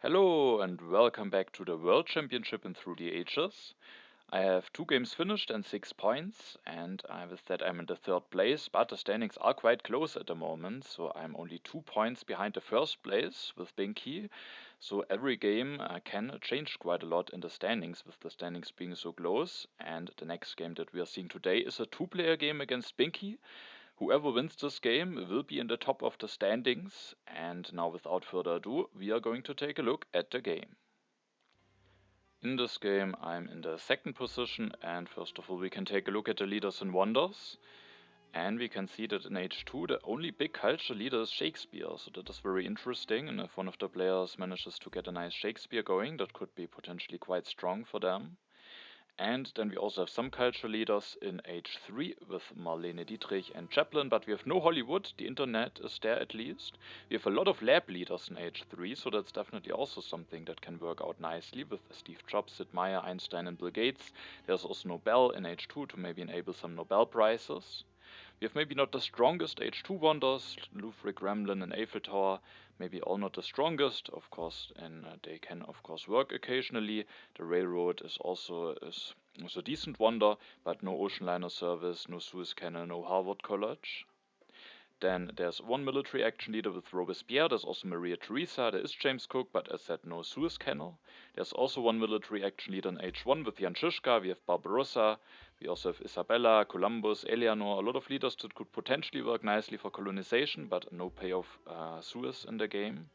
Hello and welcome back to the World Championship in Through the Ages. I have 2 games finished and 6 points, and with that I'm in the third place, but the standings are quite close at the moment, so I'm only 2 points behind the first place with Binki. So every game can change quite a lot in the standings, with the standings being so close. And the next game that we are seeing today is a two-player game against Binki. Whoever wins this game will be in the top of the standings. And now, without further ado, we are going to take a look at the game. In this game, I'm in the second position, and first of all, we can take a look at the leaders and wonders. And we can see that in H2, the only big culture leader is Shakespeare, so that is very interesting. And if one of the players manages to get a nice Shakespeare going, that could be potentially quite strong for them. And then we also have some culture leaders in H3 with Marlene Dietrich and Chaplin, but we have no Hollywood. The internet is there at least. We have a lot of lab leaders in H3, so that's definitely also something that can work out nicely with Steve Jobs, Sid Meier, Einstein, and Bill Gates. There's also Nobel in H2 to maybe enable some Nobel prizes. We have maybe not the strongest H2 wonders, Louvre, Gremlin, and Eiffel Tower, maybe all not the strongest, of course, and they can of course work occasionally. The railroad is a decent wonder, but no ocean liner service, no Suez Canal, no Harvard College. Then there's one military action leader with Robespierre, there's also Maria Theresa, there is James Cook, but as said, no Suez Canal. There's also one military action leader in H1 with Jan Žižka, we have Barbarossa, we also have Isabella, Columbus, Eleanor, a lot of leaders that could potentially work nicely for colonization, but no payoff Suez in the game.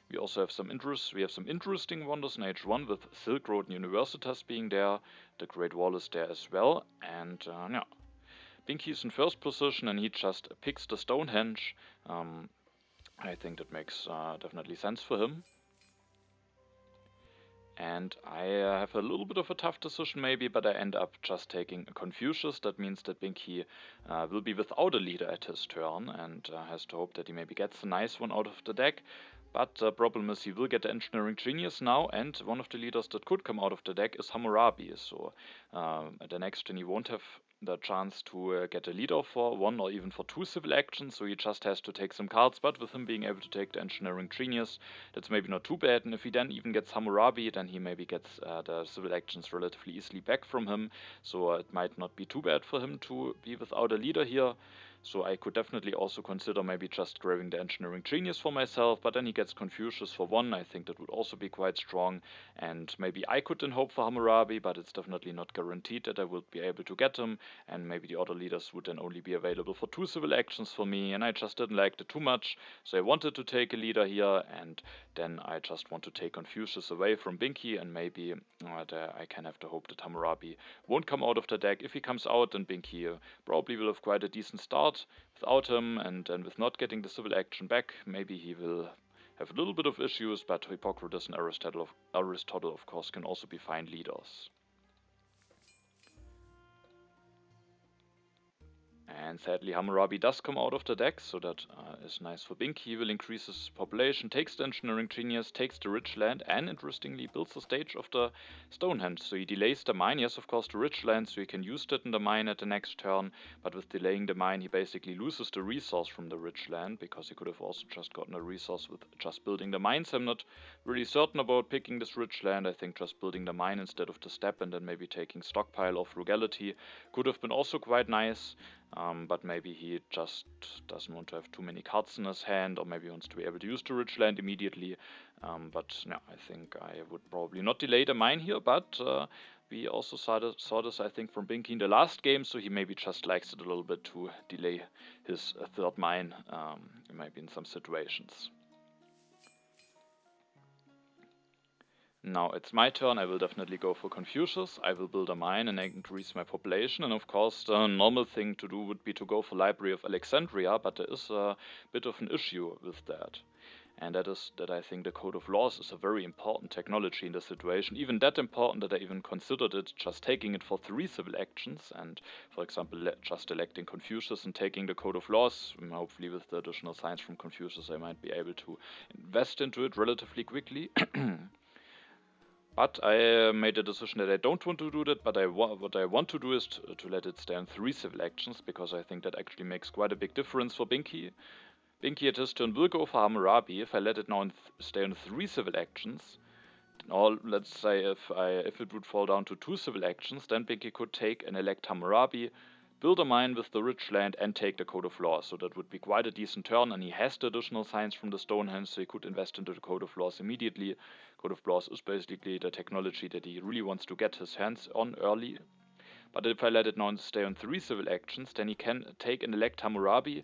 We also have some interesting wonders in H1 with Silk Road and Universitas being there, the Great Wall is there as well, and yeah. Binki is in first position and he just picks the Stonehenge. I think that makes definitely sense for him. And I have a little bit of a tough decision maybe, but I end up just taking Confucius. That means that Binki will be without a leader at his turn and has to hope that he maybe gets a nice one out of the deck. But the problem is he will get the Engineering Genius now, and one of the leaders that could come out of the deck is Hammurabi. So at the next turn he won't have the chance to get a leader for one or even for 2 civil actions, so he just has to take some cards. But with him being able to take the Engineering Genius, that's maybe not too bad. And if he then even gets Hammurabi, then he maybe gets the civil actions relatively easily back from him. So it might not be too bad for him to be without a leader here. So I could definitely also consider maybe just grabbing the Engineering Genius for myself, but then he gets Confucius for 1. I think that would also be quite strong, and maybe I could then hope for Hammurabi, but it's definitely not guaranteed that I would be able to get him, and maybe the other leaders would then only be available for 2 civil actions for me, and I just didn't like it too much, so I wanted to take a leader here, and then I just want to take Confucius away from Binki, and maybe I can have the hope that Hammurabi won't come out of the deck. If he comes out, then Binki probably will have quite a decent start without him, and then with not getting the civil action back, maybe he will have a little bit of issues, but Hippocrates and Aristotle of course can also be fine leaders. And sadly Hammurabi does come out of the deck, so that is nice for Binki. He will increase his population, takes the Engineering Genius, takes the rich land, and interestingly builds the stage of the Stonehenge. So he delays the mine. Yes, of course, the rich land, so he can use that in the mine at the next turn, but with delaying the mine he basically loses the resource from the rich land, because he could have also just gotten a resource with just building the mines. I'm not really certain about picking this rich land. I think just building the mine instead of the step and then maybe taking stockpile or frugality could have been also quite nice. But maybe he just doesn't want to have too many cards in his hand, or maybe he wants to be able to use the rich land immediately. But no, I think I would probably not delay the mine here, but we also saw this, I think, from Binki in the last game, so he maybe just likes it a little bit to delay his third mine, maybe in some situations. Now it's my turn. I will definitely go for Confucius. I will build a mine and increase my population, and of course the normal thing to do would be to go for Library of Alexandria, but there is a bit of an issue with that. And that is that I think the Code of Laws is a very important technology in this situation, even that important that I even considered it just taking it for 3 civil actions, and for example just electing Confucius and taking the Code of Laws. Hopefully with the additional science from Confucius I might be able to invest into it relatively quickly. But I made a decision that I don't want to do that, but what I want to do is to let it stand 3 civil actions, because I think that actually makes quite a big difference for Binki. Binki at his turn will go for Hammurabi. If I let it now stay on 3 civil actions, or let's say if it would fall down to 2 civil actions, then Binki could take and elect Hammurabi, build a mine with the rich land, and take the Code of Laws. So that would be quite a decent turn, and he has the additional signs from the Stonehenge, so he could invest into the Code of Laws immediately. Code of Laws is basically the technology that he really wants to get his hands on early. But if I let it now stay on 3 civil actions, then he can take and elect Hammurabi,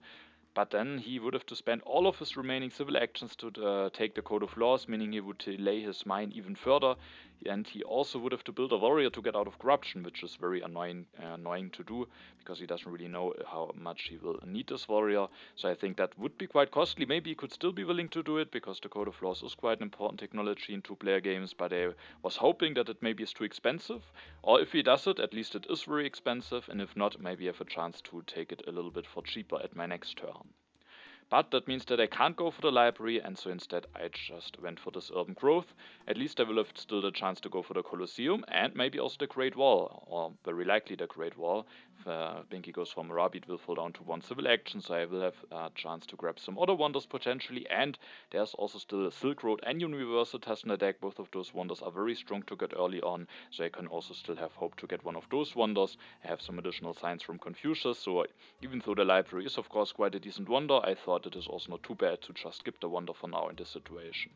but then he would have to spend all of his remaining civil actions to take the Code of Laws, meaning he would delay his mine even further, and he also would have to build a warrior to get out of corruption, which is very annoying to do, because he doesn't really know how much he will need this warrior. So I think that would be quite costly. Maybe he could still be willing to do it, because the Code of Laws is quite an important technology in 2-player games, but I was hoping that it maybe is too expensive, or if he does it, at least it is very expensive, and if not, maybe I have a chance to take it a little bit for cheaper at my next turn. But that means that I can't go for the library, and so instead I just went for this urban growth. At least I will have still the chance to go for the Colosseum, and maybe also the Great Wall, or very likely the Great Wall. If Binki goes for Marabi, it will fall down to 1 civil action, so I will have a chance to grab some other wonders potentially, and there's also still a Silk Road and Universitas in the deck. Both of those wonders are very strong to get early on, so I can also still have hope to get one of those wonders. I have some additional signs from Confucius, so even though the library is of course quite a decent wonder, I thought it is also not too bad to just skip the wonder for now in this situation.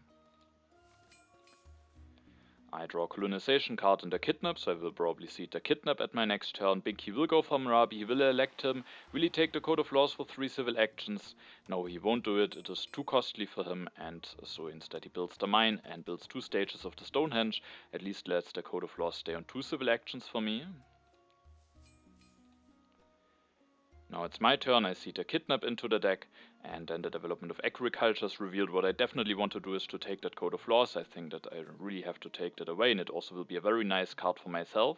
I draw a colonization card in the Kidnap, so I will probably seed the Kidnap at my next turn. Binki will go for Marabi, he will elect him. Will he take the Code of Laws for 3 civil actions? No, he won't do it, it is too costly for him, and so instead he builds the mine and builds 2 stages of the Stonehenge. At least lets the Code of Laws stay on 2 civil actions for me. Now it's my turn, I seed a Kidnap into the deck, and then the development of agriculture is revealed. What I definitely want to do is to take that Code of Laws. I think that I really have to take that away, and it also will be a very nice card for myself.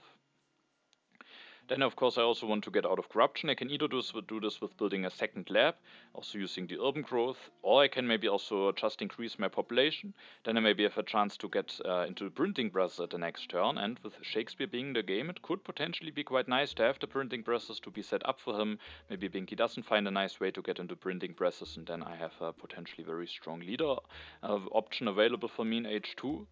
Then of course I also want to get out of corruption. I can either do this with building a second lab, also using the urban growth, or I can maybe also just increase my population. Then I maybe have a chance to get into the printing presses at the next turn, and with Shakespeare being in the game, it could potentially be quite nice to have the printing presses to be set up for him. Maybe Binki doesn't find a nice way to get into printing presses, and then I have a potentially very strong leader option available for me in H2.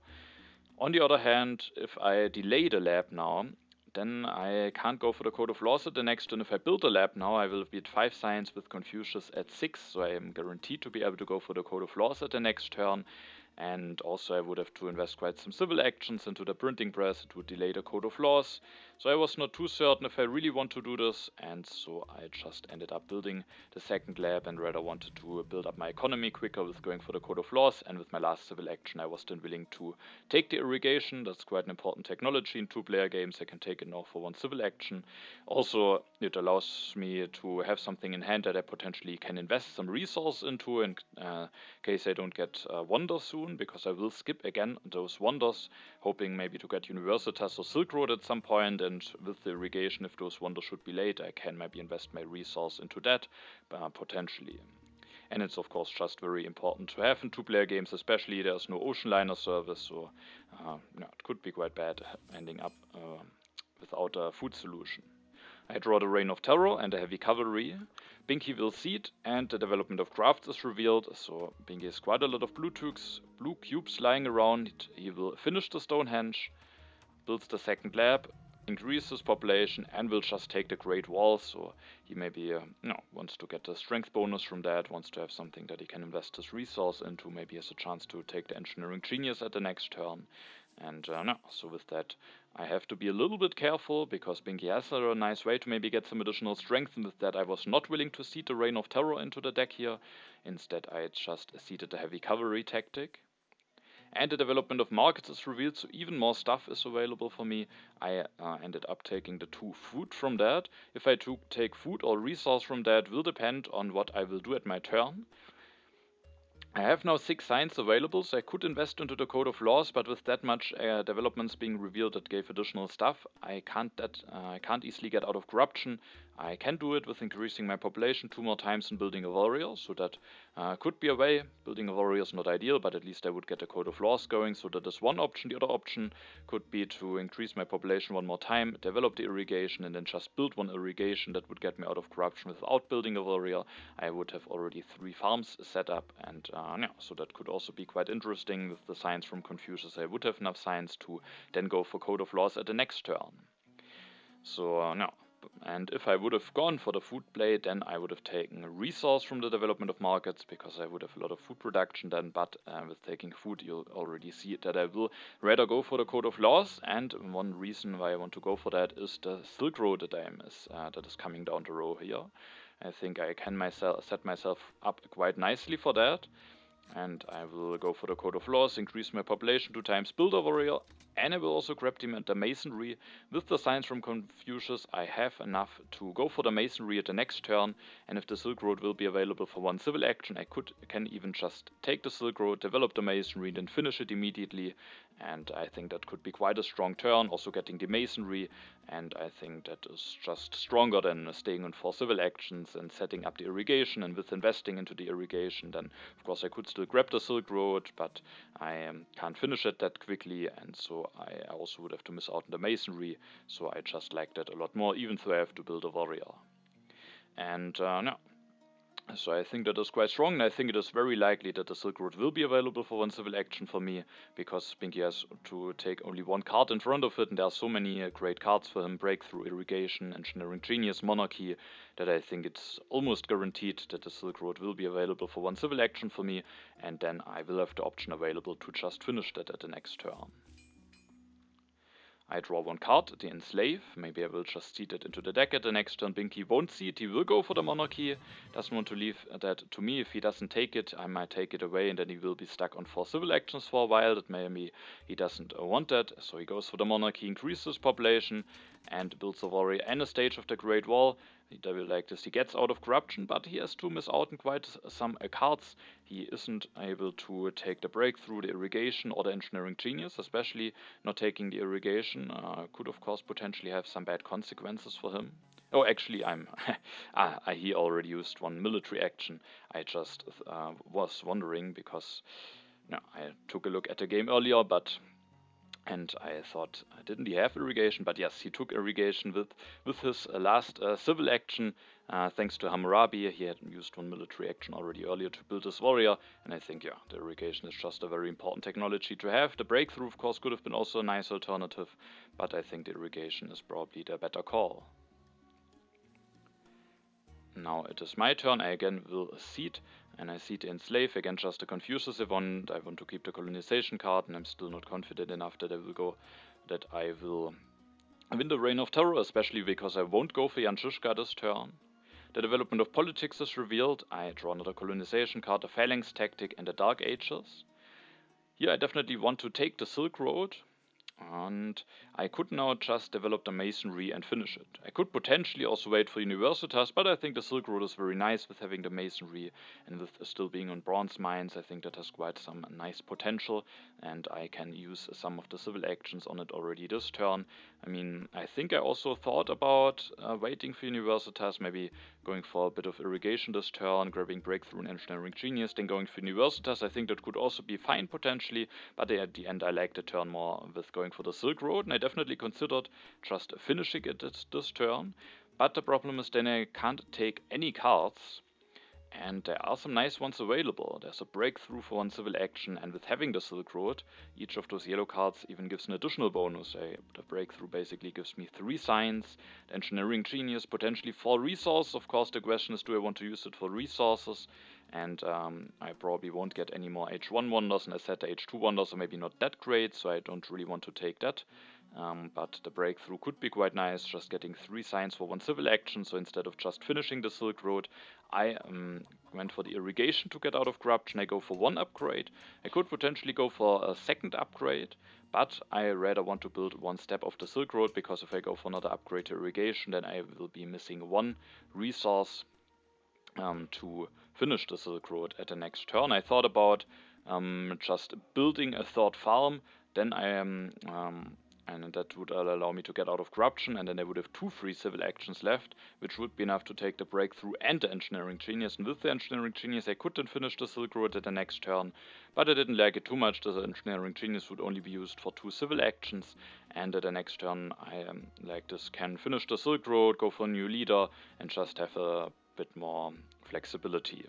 On the other hand, if I delay the lab now, then I can't go for the Code of Laws at the next turn. If I build a lab now, I will be at 5 science with Confucius at 6, so I am guaranteed to be able to go for the Code of Laws at the next turn. And also I would have to invest quite some civil actions into the printing press. It would delay the Code of Laws. So I was not too certain if I really want to do this, and so I just ended up building the second lab and rather wanted to build up my economy quicker with going for the Code of Laws. And with my last civil action I was then willing to take the irrigation. That's quite an important technology in 2-player games. I can take it now for 1 civil action. Also it allows me to have something in hand that I potentially can invest some resource into in case I don't get wonders soon, because I will skip again those wonders, hoping maybe to get Universitas or Silk Road at some point, and with the irrigation, if those wonders should be late, I can maybe invest my resource into that, potentially. And it's of course just very important to have in 2-player games, especially there's no ocean liner service, so it could be quite bad ending up without a food solution. I draw the Reign of Terror and a heavy cavalry. Binki will seed, and the development of crafts is revealed, so Binki has quite a lot of blue cubes lying around. He will finish the Stonehenge, builds the second lab, increases population, and will just take the Great Wall, so he maybe wants to get the strength bonus from that, wants to have something that he can invest his resource into, maybe has a chance to take the Engineering Genius at the next turn. And so with that, I have to be a little bit careful, because Binki has a nice way to maybe get some additional strength, and with that I was not willing to seed the Reign of Terror into the deck here. Instead I just seeded the heavy cavalry tactic. And the development of markets is revealed, so even more stuff is available for me. I ended up taking the 2 food from that. If I take food or resource from that will depend on what I will do at my turn. I have now 6 signs available, so I could invest into the Code of Laws, but with that much developments being revealed that gave additional stuff, I can't easily get out of corruption. I can do it with increasing my population 2 more times and building a warrior, so that could be a way. Building a warrior is not ideal, but at least I would get a code of laws going, so that is one option. The other option could be to increase my population 1 more time, develop the irrigation, and then just build 1 irrigation. That would get me out of corruption without building a warrior. I would have already 3 farms set up, and yeah, so that could also be quite interesting. With the science from Confucius, I would have enough science to then go for code of laws at the next turn. So no. And if I would have gone for the food play, then I would have taken a resource from the development of markets, because I would have a lot of food production then. But with taking food, you'll already see that I will rather go for the code of laws. And one reason why I want to go for that is the Silk Road that is coming down the row here. I think I can set myself up quite nicely for that. And I will go for the code of laws, increase my population 2 times, build a warrior, and I will also grab the masonry. With the science from Confucius, I have enough to go for the masonry at the next turn, and if the Silk Road will be available for 1 civil action, I can even just take the Silk Road, develop the masonry, then finish it immediately, and I think that could be quite a strong turn, also getting the masonry, and I think that is just stronger than staying on 4 civil actions and setting up the irrigation. And with investing into the irrigation, then of course I could still grab the Silk Road, but I can't finish it that quickly, and so I also would have to miss out on the masonry, so I just like that a lot more, even though I have to build a warrior. And no. So I think that is quite strong, and I think it is very likely that the Silk Road will be available for 1 civil action for me, because Binki has to take only 1 card in front of it, and there are so many great cards for him: Breakthrough, Irrigation, Engineering Genius, Monarchy, that I think it's almost guaranteed that the Silk Road will be available for 1 civil action for me, and then I will have the option available to just finish that at the next turn. I draw 1 card, the Enslave. Maybe I will just seed it into the deck at the next turn. Binki won't see it, he will go for the Monarchy. Doesn't want to leave that to me. If he doesn't take it, I might take it away, and then he will be stuck on 4 civil actions for a while. That maybe he doesn't want that, so he goes for the Monarchy, increases his population, and builds a warrior and a stage of the Great Wall. He will like this. He gets out of corruption, but he has to miss out on quite some cards. He isn't able to take the Breakthrough, the Irrigation, or the Engineering Genius. Especially not taking the Irrigation could of course potentially have some bad consequences for him. Oh, actually, he already used 1 military action. I just was wondering, because I took a look at the game earlier, and I thought, didn't he have irrigation? But yes, he took irrigation with his last civil action. Thanks to Hammurabi, he had used 1 military action already earlier to build his warrior. And I think, yeah, the irrigation is just a very important technology to have. The Breakthrough, of course, could have been also a nice alternative, but I think the irrigation is probably the better call. Now it is my turn. I again will seed, and I seed the Enslave. Again, just a Confucius event. I want to keep the colonization card, and I'm still not confident enough that I will win the Reign of Terror, especially because I won't go for Jan Žižka this turn. The development of politics is revealed. I draw another colonization card, a Phalanx Tactic, and the Dark Ages. Here I definitely want to take the Silk Road, and I could now just develop the masonry and finish it. I could potentially also wait for Universitas, but I think the Silk Road is very nice with having the masonry, and with still being on bronze mines, I think that has quite some nice potential, and I can use some of the civil actions on it already this turn. I mean, I think I also thought about waiting for Universitas, maybe going for a bit of irrigation this turn, grabbing Breakthrough and Engineering Genius, then going for Universitas. I think that could also be fine potentially, but at the end I like the turn more with going for the Silk Road, and I definitely considered just finishing it this turn. But the problem is then I can't take any cards, and there are some nice ones available. There's a Breakthrough for 1 civil action, and with having the Silk Road, each of those yellow cards even gives an additional bonus. The Breakthrough basically gives me 3 signs, the Engineering Genius potentially 4 resources. Of course, the question is, do I want to use it for resources? And I probably won't get any more H1 wonders, and I said the H2 wonders are maybe not that great, so I don't really want to take that. But the Breakthrough could be quite nice, just getting 3 signs for 1 civil action. So instead of just finishing the Silk Road, I went for the irrigation to get out of corruption. I go for 1 upgrade. I could potentially go for a 2nd upgrade, but I rather want to build 1 step of the Silk Road, because if I go for another upgrade to irrigation, then I will be missing 1 resource to finish the Silk Road at the next turn. I thought about just building a 3rd farm. Then and that would allow me to get out of corruption, and then I would have 2 free civil actions left, which would be enough to take the breakthrough and the engineering genius. And with the engineering genius I could then finish the Silk Road at the next turn, but I didn't like it too much. The engineering genius would only be used for 2 civil actions, and at the next turn I like this can finish the Silk Road, go for a new leader, and just have a bit more flexibility.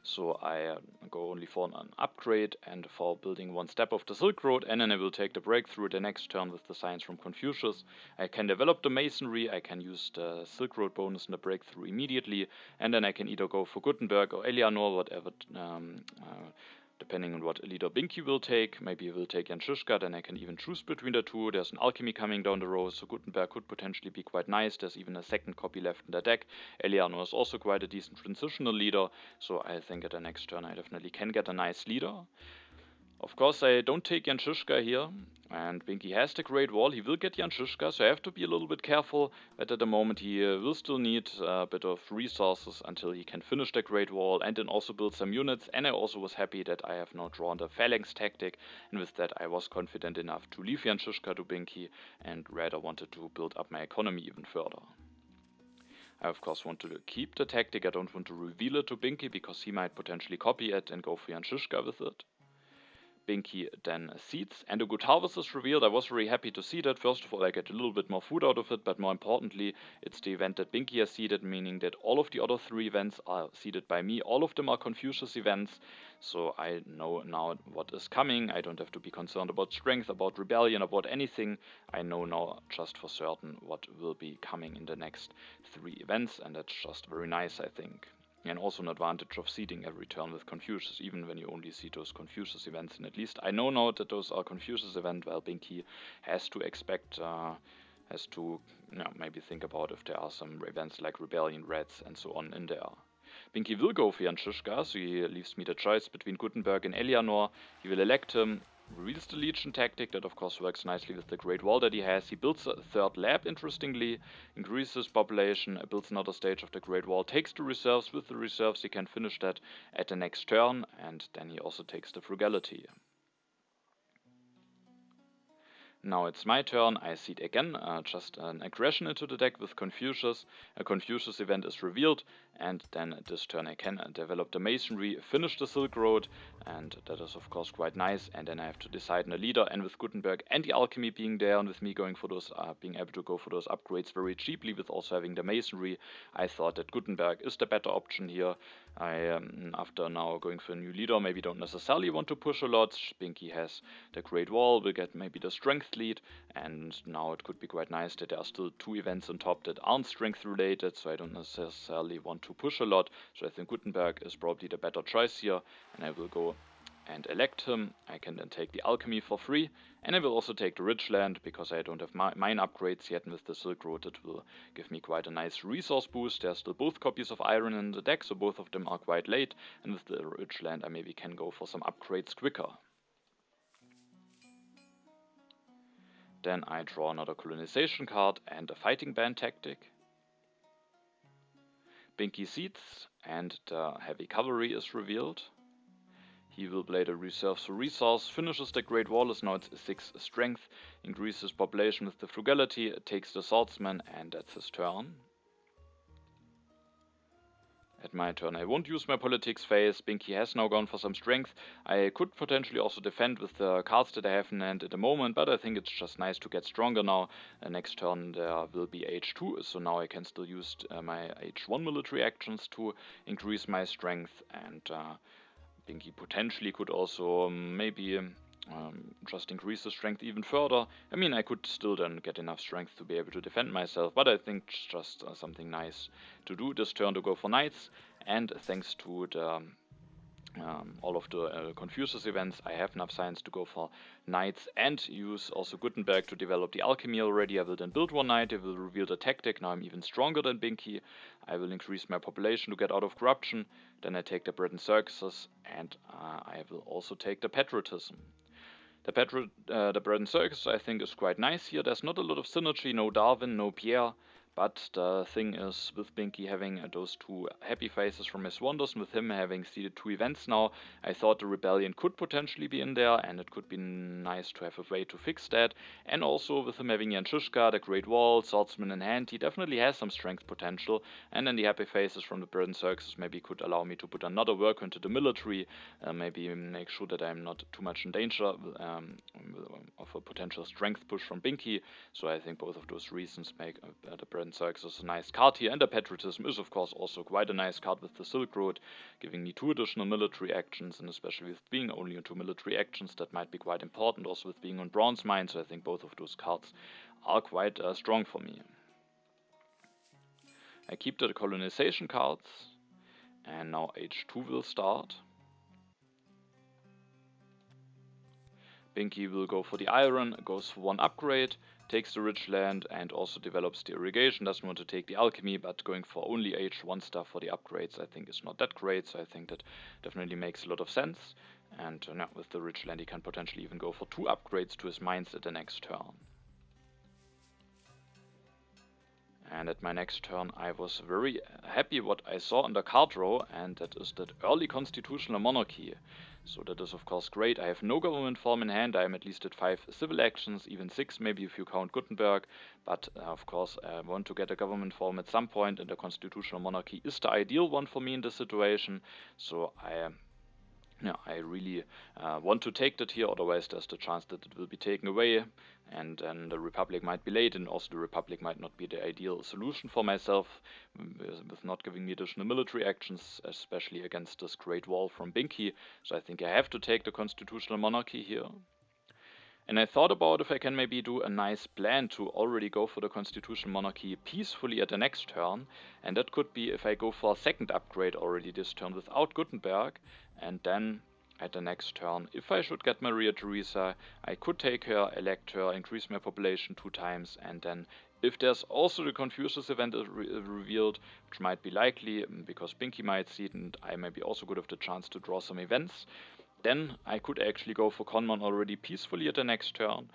So I go only for an upgrade and for building 1 step of the Silk Road, and then I will take the breakthrough the next turn with the science from Confucius. I can develop the masonry, I can use the Silk Road bonus in the breakthrough immediately, and then I can either go for Gutenberg or Eleanor, whatever, depending on what leader Binki will take. Maybe he will take Jan Žižka, then I can even choose between the two. There's an alchemy coming down the road, so Gutenberg could potentially be quite nice. There's even a second copy left in the deck. Eleanor is also quite a decent transitional leader, so I think at the next turn I definitely can get a nice leader. Of course, I don't take Jan Žižka here, and Binki has the Great Wall. He will get Jan Žižka, so I have to be a little bit careful, but at the moment he will still need a bit of resources until he can finish the Great Wall and then also build some units. And I also was happy that I have now drawn the Phalanx tactic, and with that I was confident enough to leave Jan Žižka to Binki and rather wanted to build up my economy even further. I of course want to keep the tactic. I don't want to reveal it to Binki because he might potentially copy it and go for Jan Žižka with it. Binki then seeds, and a good harvest is revealed. I was very happy to see that. First of all, I get a little bit more food out of it, but more importantly, it's the event that Binki has seeded, meaning that all of the other 3 events are seeded by me. All of them are Confucius events, so I know now what is coming. I don't have to be concerned about strength, about rebellion, about anything. I know now just for certain what will be coming in the next 3 events, and that's just very nice, I think. And also an advantage of seeding every turn with Confucius, even when you only see those Confucius events. And at least I know now that those are Confucius events. Well, Binki has to expect, maybe think about if there are some events like Rebellion, Reds, and so on in there. Binki will go for Jan Žižka, so he leaves me the choice between Gutenberg and Eleanor. He will elect him, reveals the Legion tactic, that of course works nicely with the Great Wall that he has. He builds a 3rd lab, interestingly, increases population, builds another stage of the Great Wall, takes the reserves. With the reserves he can finish that at the next turn, and then he also takes the frugality. Now it's my turn. I seed again, just an aggression into the deck with Confucius. A Confucius event is revealed, and then this turn I can develop the masonry, finish the Silk Road, and that is of course quite nice. And then I have to decide on a leader, and with Gutenberg and the alchemy being there, and with me going for those, being able to go for those upgrades very cheaply, with also having the masonry, I thought that Gutenberg is the better option here. I, after now going for a new leader, maybe don't necessarily want to push a lot. Binki has the Great Wall, will get maybe the strength lead, and now it could be quite nice that there are still 2 events on top that aren't strength related, so I don't necessarily want to push a lot. So I think Gutenberg is probably the better choice here, and I will go and elect him. I can then take the alchemy for free, and I will also take the rich land because I don't have mine upgrades yet, and with the Silk Road it will give me quite a nice resource boost. There's still both copies of iron in the deck, so both of them are quite late, and with the rich land I maybe can go for some upgrades quicker. Then I draw another colonization card and a fighting band tactic. Binki seeds, and the heavy cavalry is revealed. He will play the reserves for resource, finishes the Great Wall, is now at 6 strength, increases population with the frugality, takes the swordsman, and that's his turn. At my turn I won't use my politics phase. Binki has now gone for some strength. I could potentially also defend with the cards that I have in hand at the moment, but I think it's just nice to get stronger now. Next turn there will be H2, so now I can still use my H1 military actions to increase my strength, and Binki potentially could also maybe just increase the strength even further. I mean, I could still then get enough strength to be able to defend myself, but I think it's just something nice to do this turn to go for knights. And thanks to the all of the Confucius events, I have enough science to go for knights and use also Gutenberg to develop the alchemy already. I will then build 1 knight, I will reveal the tactic. Now I'm even stronger than Binki. I will increase my population to get out of corruption. Then I take the bread and circuses, and I will also take the patriotism. The bread and circus I think is quite nice here. There's not a lot of synergy, no Darwin, no Pierre, But the thing is, with Binki having those two happy faces from his wonders, and with him having seeded 2 events now, I thought the Rebellion could potentially be in there, and it could be nice to have a way to fix that. And also with him having Yanchushka, the Great Wall, Swordsman in hand, he definitely has some strength potential. And then the happy faces from the Burden Circus maybe could allow me to put another worker into the military, maybe make sure that I'm not too much in danger of a potential strength push from Binki. So I think both of those reasons make the Burden Circus a nice card here, and the Patriotism is of course also quite a nice card with the Silk Road, giving me 2 additional military actions, and especially with being only on 2 military actions, that might be quite important, also with being on Bronze Mine, so I think both of those cards are quite strong for me. I keep the colonization cards, and now H2 will start. Binki will go for the iron, goes for 1 upgrade, takes the rich land and also develops the irrigation. Doesn't want to take the alchemy, but going for only H1 stuff for the upgrades I think is not that great, so I think that definitely makes a lot of sense. And now with the rich land he can potentially even go for 2 upgrades to his mines at the next turn. And at my next turn I was very happy what I saw on the card row, and that is that early constitutional monarchy. So that is of course great. I have no government form in hand. I am at least at 5 civil actions, even 6 maybe if you count Gutenberg. But of course I want to get a government form at some point, and the constitutional monarchy is the ideal one for me in this situation. So I really want to take that here, otherwise there's the chance that it will be taken away, and then the Republic might be late, and also the Republic might not be the ideal solution for myself, with not giving me additional military actions, especially against this Great Wall from Binki. So I think I have to take the constitutional monarchy here. And I thought about if I can maybe do a nice plan to already go for the constitutional monarchy peacefully at the next turn, and that could be if I go for a 2nd upgrade already this turn without Gutenberg, and then at the next turn, if I should get Maria Theresa, I could take her, elect her, increase my population 2 times, and then if there's also the Confucius event revealed, which might be likely because Binki might see it and I maybe also could have the chance to draw some events, then I could actually go for Conmon already peacefully at the next turn.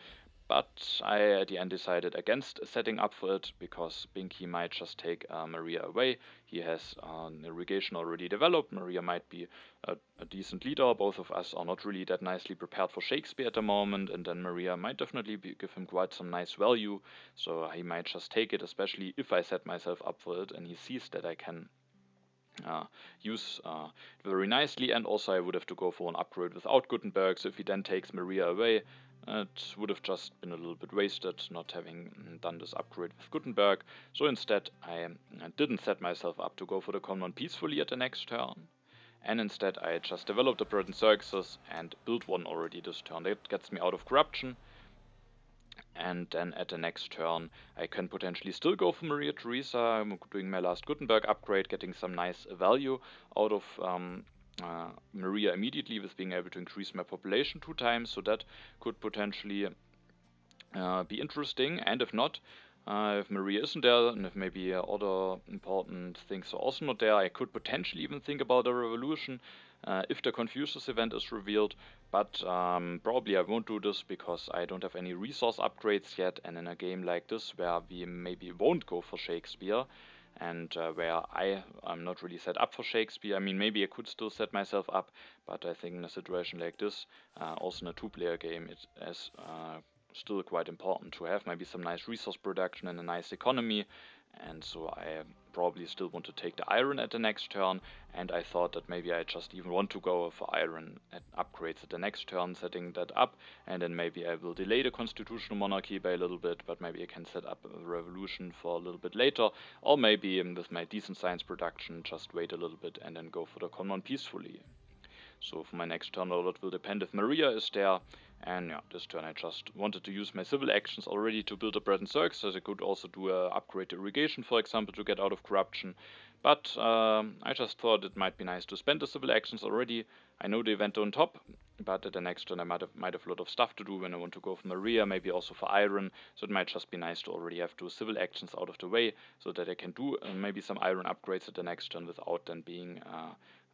But I at the end decided against setting up for it, because Binki might just take Maria away. He has irrigation already developed. Maria might be a decent leader. Both of us are not really that nicely prepared for Shakespeare at the moment, and then Maria might definitely give him quite some nice value. So he might just take it, especially if I set myself up for it and he sees that I can use very nicely. And also I would have to go for an upgrade without Gutenberg, so if he then takes Maria away, it would have just been a little bit wasted not having done this upgrade with Gutenberg. So instead I didn't set myself up to go for the common peacefully at the next turn, and instead I just developed a Burden Circuses and built one already this turn. That gets me out of corruption. And then at the next turn, I can potentially still go for Maria Theresa. I'm doing my last Gutenberg upgrade, getting some nice value out of Maria immediately with being able to increase my population 2 times. So that could potentially be interesting. And if not, if Maria isn't there, and if maybe other important things are also not there, I could potentially even think about a revolution if the Confucius event is revealed. But probably I won't do this because I don't have any resource upgrades yet, and in a game like this where we maybe won't go for Shakespeare, and where I'm not really set up for Shakespeare. I mean, maybe I could still set myself up, but I think in a situation like this, also in a 2-player game, it is still quite important to have maybe some nice resource production and a nice economy. And so I probably still want to take the iron at the next turn, and I thought that maybe I just even want to go for iron upgrades at the next turn, setting that up, and then maybe I will delay the constitutional monarchy by a little bit, but maybe I can set up a revolution for a little bit later, or maybe with my decent science production just wait a little bit and then go for the common peacefully. So for my next turn, a lot will depend if Maria is there. And yeah, this turn I just wanted to use my civil actions already to build a Bread and Circus, so I could also do a upgrade irrigation, for example, to get out of corruption. But I just thought it might be nice to spend the civil actions already. I know the event on top, but at the next turn I might have a lot of stuff to do when I want to go for Maria, maybe also for iron. So it might just be nice to already have 2 civil actions out of the way, so that I can do maybe some iron upgrades at the next turn without then being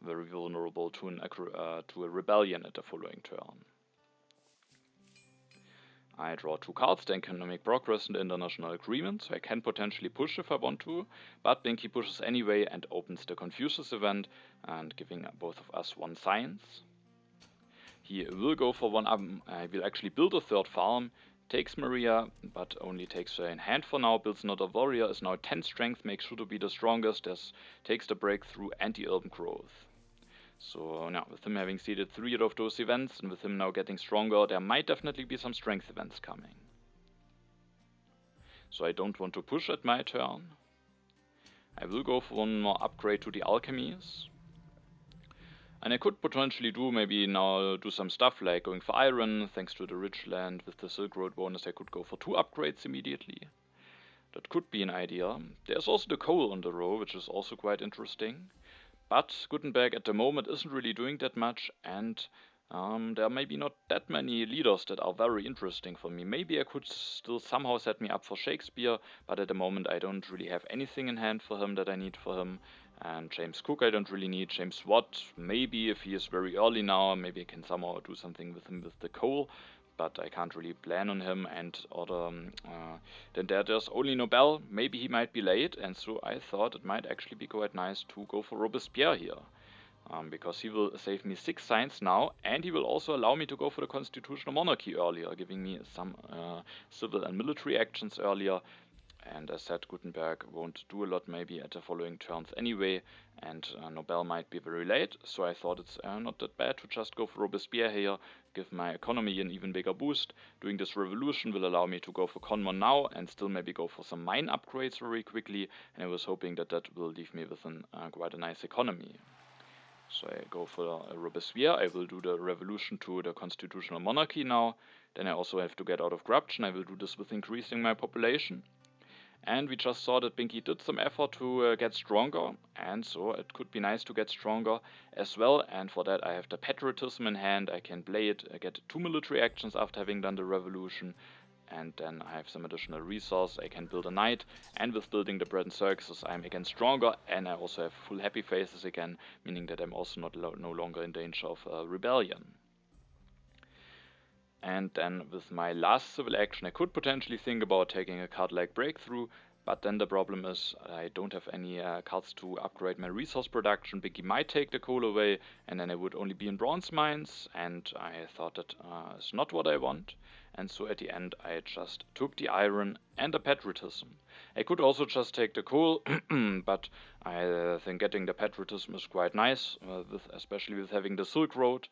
very vulnerable to a rebellion at the following turn. I draw 2 cards, the Economic Progress and International Agreement, so I can potentially push if I want to, but Binki pushes anyway and opens the Confucius event and giving both of us 1 science. He will go for 1 I will actually build a 3rd farm, takes Maria, but only takes her in hand for now, builds another warrior, is now 10 strength, makes sure to be the strongest, takes the breakthrough and the urban growth. So now, with him having seeded 3 of those events, and with him now getting stronger, there might definitely be some strength events coming. So I don't want to push at my turn. I will go for 1 more upgrade to the alchemies. And I could potentially maybe now do some stuff like going for iron, thanks to the rich land with the Silk Road bonus. I could go for 2 upgrades immediately. That could be an idea. There's also the coal on the row, which is also quite interesting. But Gutenberg at the moment isn't really doing that much, and there may be not that many leaders that are very interesting for me. Maybe I could still somehow set me up for Shakespeare, but at the moment I don't really have anything in hand for him that I need for him. And James Cook I don't really need. James Watt, maybe if he is very early now, maybe I can somehow do something with him with the coal, but I can't really plan on him. And then there's only Nobel. Maybe he might be late, and so I thought it might actually be quite nice to go for Robespierre here. Because he will save me 6 science now, and he will also allow me to go for the constitutional monarchy earlier, giving me some civil and military actions earlier. And as said, Gutenberg won't do a lot maybe at the following turns anyway, and Nobel might be very late, so I thought it's not that bad to just go for Robespierre here, give my economy an even bigger boost. Doing this revolution will allow me to go for Conmon now, and still maybe go for some mine upgrades very quickly, and I was hoping that that will leave me with quite a nice economy. So I go for Robespierre. I will do the revolution to the constitutional monarchy now. Then I also have to get out of corruption. I will do this with increasing my population. And we just saw that Binki did some effort to get stronger, and so it could be nice to get stronger as well. And for that I have the patriotism in hand. I can play it, get 2 military actions after having done the revolution. And then I have some additional resource. I can build a knight, and with building the bread and circuses I'm again stronger, and I also have full happy faces again, meaning that I'm also no longer in danger of rebellion. And then with my last civil action I could potentially think about taking a card like Breakthrough, but then the problem is I don't have any cards to upgrade my resource production. Binki might take the coal away, and then I would only be in bronze mines, and I thought that is not what I want. And so at the end I just took the iron and the patriotism. I could also just take the coal, but I think getting the patriotism is quite nice, especially with having the Silk Road.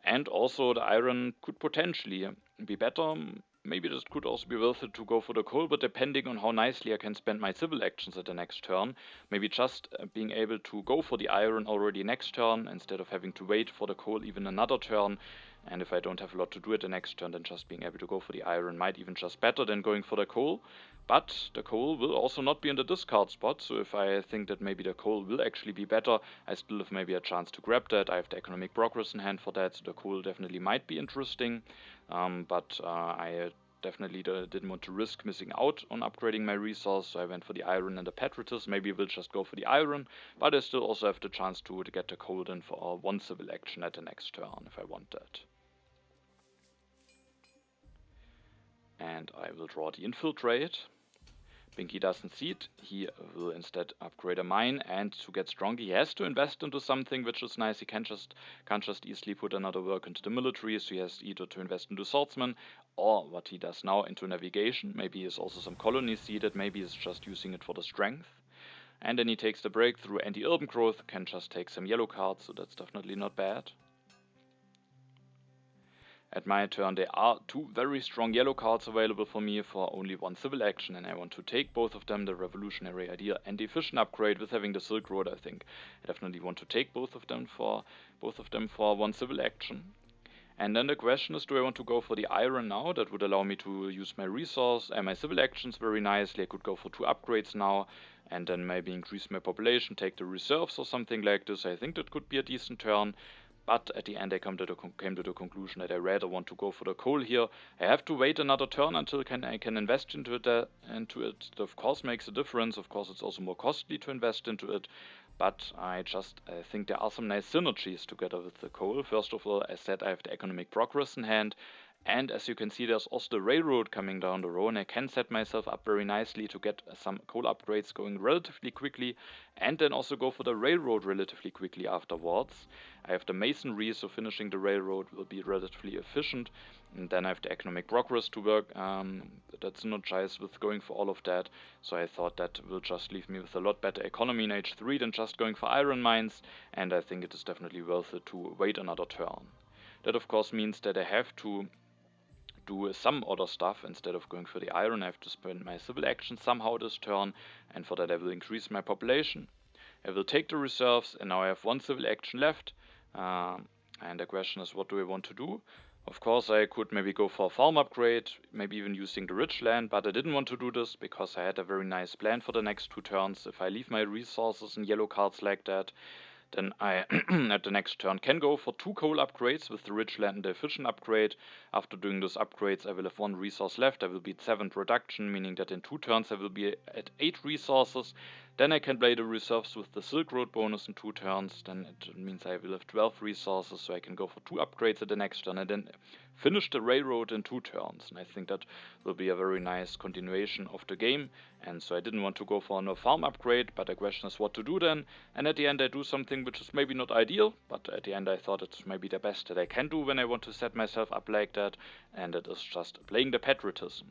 And also the iron could potentially be better. Maybe this could also be worth it to go for the coal, but depending on how nicely I can spend my civil actions at the next turn, maybe just being able to go for the iron already next turn instead of having to wait for the coal even another turn. And if I don't have a lot to do at the next turn, then just being able to go for the iron might even just better than going for the coal. But the coal will also not be in the discard spot, so if I think that maybe the coal will actually be better, I still have maybe a chance to grab that. I have the economic progress in hand for that, so the coal definitely might be interesting. But I definitely didn't want to risk missing out on upgrading my resource, so I went for the iron and the patriotism. Maybe we'll just go for the iron, but I still also have the chance to get the coal in for 1 civil action at the next turn if I want that. And I will draw the infiltrate. Binki doesn't see it. He will instead upgrade a mine, and to get stronger he has to invest into something, which is nice. He can't just easily put another work into the military, so he has either to invest into swordsman, or what he does now, into navigation. Maybe he has also some colonies seeded, maybe he's just using it for the strength. And then he takes the breakthrough and the urban growth, can just take some yellow cards, so that's definitely not bad. At my turn there are 2 very strong yellow cards available for me for only 1 civil action, and I want to take both of them, the revolutionary idea and the efficient upgrade. With having the Silk Road, I think I definitely want to take both of them for 1 civil action. And then the question is, do I want to go for the iron now? That would allow me to use my resource and my civil actions very nicely. I could go for 2 upgrades now, and then maybe increase my population, take the reserves or something like this. I think that could be a decent turn. But at the end I came to the conclusion that I rather want to go for the coal here. I have to wait another turn until I can invest into it. That of course makes a difference. Of course it's also more costly to invest into it. But I think there are some nice synergies together with the coal. First of all, as said, I have the economic progress in hand. And as you can see, there's also the railroad coming down the road, and I can set myself up very nicely to get some coal upgrades going relatively quickly, and then also go for the railroad relatively quickly afterwards. I have the masonry, so finishing the railroad will be relatively efficient, and then I have the economic progress to work. That's synergized with going for all of that, so I thought that will just leave me with a lot better economy in H3 than just going for iron mines, and I think it is definitely worth it to wait another turn. That of course means that I have to do some other stuff. Instead of going for the iron, I have to spend my civil action somehow this turn, and for that I will increase my population. I will take the reserves, and now I have one civil action left. And the question is, what do I want to do? Of course, I could maybe go for a farm upgrade, maybe even using the rich land, but I didn't want to do this because I had a very nice plan for the next 2 turns. If I leave my resources in yellow cards like that, then I, at the next turn, can go for 2 coal upgrades with the rich land and the efficient upgrade. After doing those upgrades, I will have 1 resource left. I will be at 7 production, meaning that in 2 turns I will be at 8 resources. Then I can play the reserves with the Silk Road bonus in 2 turns. Then it means I will have 12 resources, so I can go for 2 upgrades at the next turn and then finish the railroad in 2 turns. And I think that will be a very nice continuation of the game. And so I didn't want to go for no farm upgrade, but the question is what to do then. And at the end I do something which is maybe not ideal, but at the end I thought it's maybe the best that I can do when I want to set myself up like that, and it is just playing the patriotism.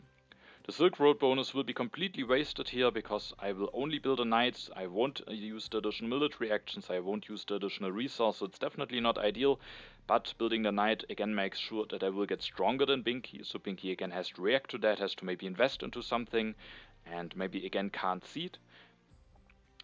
The Silk Road bonus will be completely wasted here because I will only build a knight. I won't use the additional military actions, I won't use the additional resource, so it's definitely not ideal. But building the knight again makes sure that I will get stronger than Binki, so Binki again has to react to that, has to maybe invest into something, and maybe again can't seed.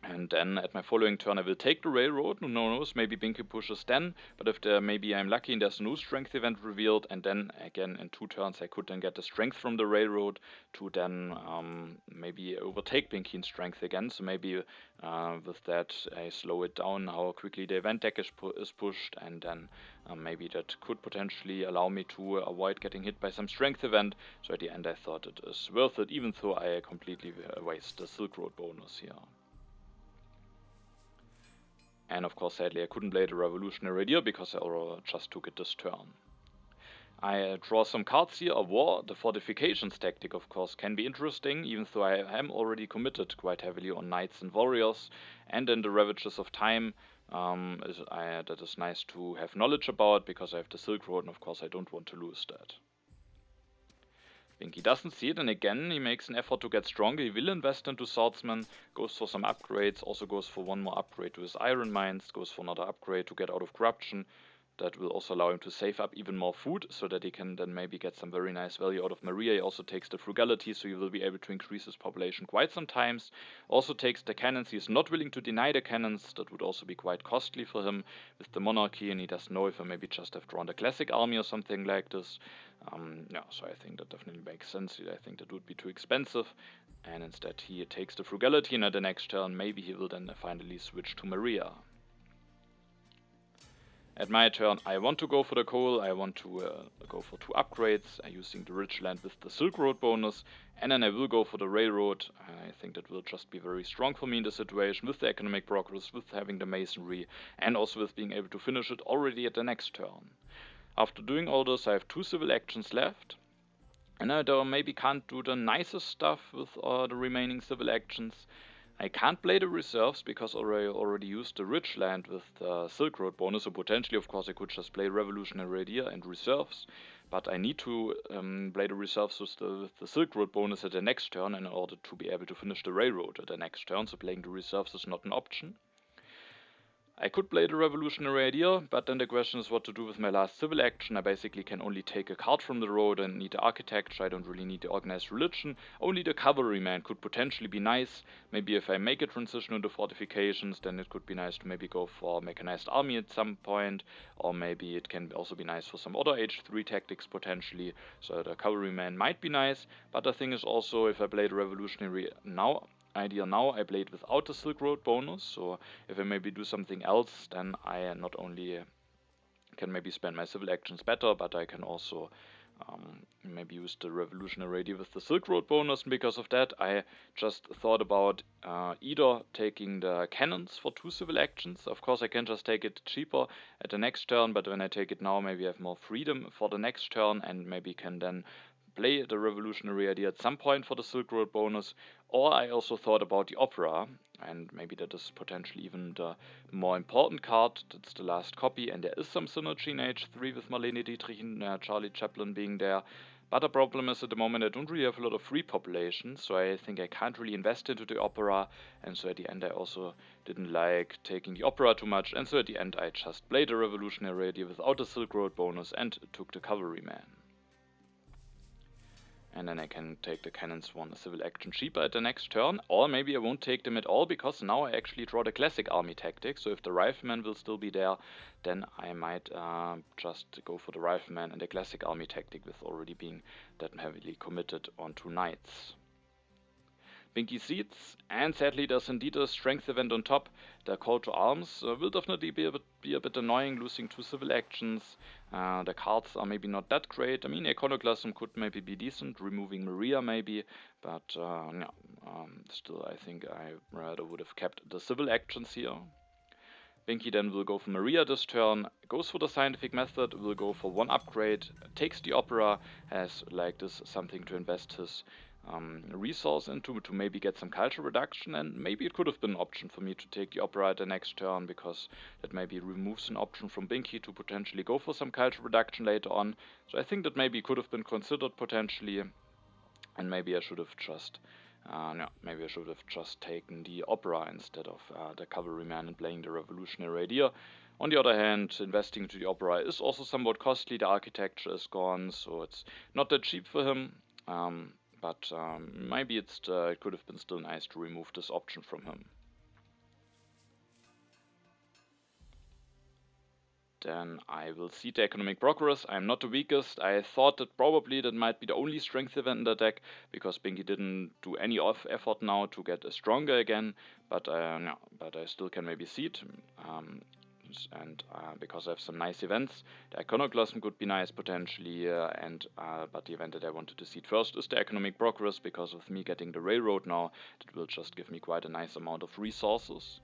And then at my following turn I will take the railroad. Who knows, maybe Binki pushes then, but if maybe I'm lucky and there's no strength event revealed, and then again in 2 turns I could then get the strength from the railroad to then maybe overtake Binki in strength again. So maybe with that I slow it down how quickly the event deck is pushed, and then maybe that could potentially allow me to avoid getting hit by some strength event. So at the end I thought it is worth it, even though I completely waste the Silk Road bonus here. And of course, sadly, I couldn't play the Revolutionary Idea because I just took it this turn. I draw some cards here. A war, the fortifications tactic, of course, can be interesting, even though I am already committed quite heavily on knights and warriors. And then the Ravages of Time, that is nice to have knowledge about because I have the Silk Road, and of course I don't want to lose that. Binki doesn't see it, and again he makes an effort to get stronger. He will invest into swordsman, goes for some upgrades, also goes for 1 more upgrade to his iron mines, goes for another upgrade to get out of corruption. That will also allow him to save up even more food, so that he can then maybe get some very nice value out of Maria. He also takes the frugality, so he will be able to increase his population quite some times. Also takes the cannons. He is not willing to deny the cannons. That would also be quite costly for him with the monarchy, and he doesn't know if I maybe just have drawn the classic army or something like this. Yeah, so I think that definitely makes sense. I think that would be too expensive, and instead he takes the frugality, and at the next turn maybe he will then finally switch to Maria. At my turn, I want to go for the coal. I want to go for 2 upgrades, using the rich land with the Silk Road bonus, and then I will go for the railroad. I think that will just be very strong for me in the situation, with the economic progress, with having the masonry, and also with being able to finish it already at the next turn. After doing all this, I have 2 civil actions left, and I maybe can't do the nicest stuff with the remaining civil actions. I can't play the reserves because I already used the rich land with the Silk Road bonus, so potentially of course I could just play Revolutionary Idea and reserves, but I need to play the reserves with the Silk Road bonus at the next turn in order to be able to finish the railroad at the next turn, so playing the reserves is not an option. I could play the Revolutionary Idea, but then the question is what to do with my last civil action. I basically can only take a card from the road and need the architecture. I don't really need the organized religion. Only the cavalryman could potentially be nice. Maybe if I make a transition into fortifications, then it could be nice to maybe go for mechanized army at some point, or maybe it can also be nice for some other H3 tactics potentially. So the cavalryman might be nice, but the thing is also, if I play the Revolutionary Idea now, I played without the Silk Road bonus, so if I maybe do something else, then I not only can maybe spend my civil actions better, but I can also maybe maybe use the Revolutionary Idea with the Silk Road bonus, and because of that I just thought about either taking the cannons for 2 civil actions. Of course I can just take it cheaper at the next turn, but when I take it now maybe I have more freedom for the next turn and maybe can then play the Revolutionary Idea at some point for the Silk Road bonus. Or I also thought about the Opera, and maybe that is potentially even the more important card. That's the last copy, and there is some synergy in H3 with Marlene Dietrich and Charlie Chaplin being there. But the problem is at the moment I don't really have a lot of free population, so I think I can't really invest into the Opera, and so at the end I also didn't like taking the Opera too much, and so at the end I just played the Revolutionary Idea without the Silk Road bonus and took the Cavalryman. And then I can take the cannons for a civil action cheaper at the next turn, or maybe I won't take them at all, because now I actually draw the classic army tactic. So if the rifleman will still be there, then I might just go for the rifleman and the classic army tactic, with already being that heavily committed on 2 knights. Binki seats, and sadly there's indeed a strength event on top. The call to arms will definitely be a bit annoying, losing 2 civil actions. The cards are maybe not that great. I mean, Iconoclasm could maybe be decent, removing Maria maybe, but still I think I rather would have kept the civil actions here. Binki then will go for Maria this turn, goes for the scientific method, will go for 1 upgrade, takes the Opera, has like this something to invest his resource into to maybe get some culture reduction, and maybe it could have been an option for me to take the Opera at the next turn, because that maybe removes an option from Binki to potentially go for some culture reduction later on. So I think that maybe could have been considered potentially, and maybe I should have just taken the Opera instead of the Cavalryman and playing the Revolutionary Idea. On the other hand, investing into the Opera is also somewhat costly. The architecture is gone, so it's not that cheap for him. But maybe it could have been still nice to remove this option from him. Then I will see the economic progress. I'm not the weakest. I thought that probably that might be the only strength event in the deck, because Binki didn't do any effort now to get stronger again. But I still can maybe see it. And because I have some nice events, the Iconoclasm could be nice potentially, but the event that I wanted to see first is the economic progress, because with me getting the railroad now, it will just give me quite a nice amount of resources.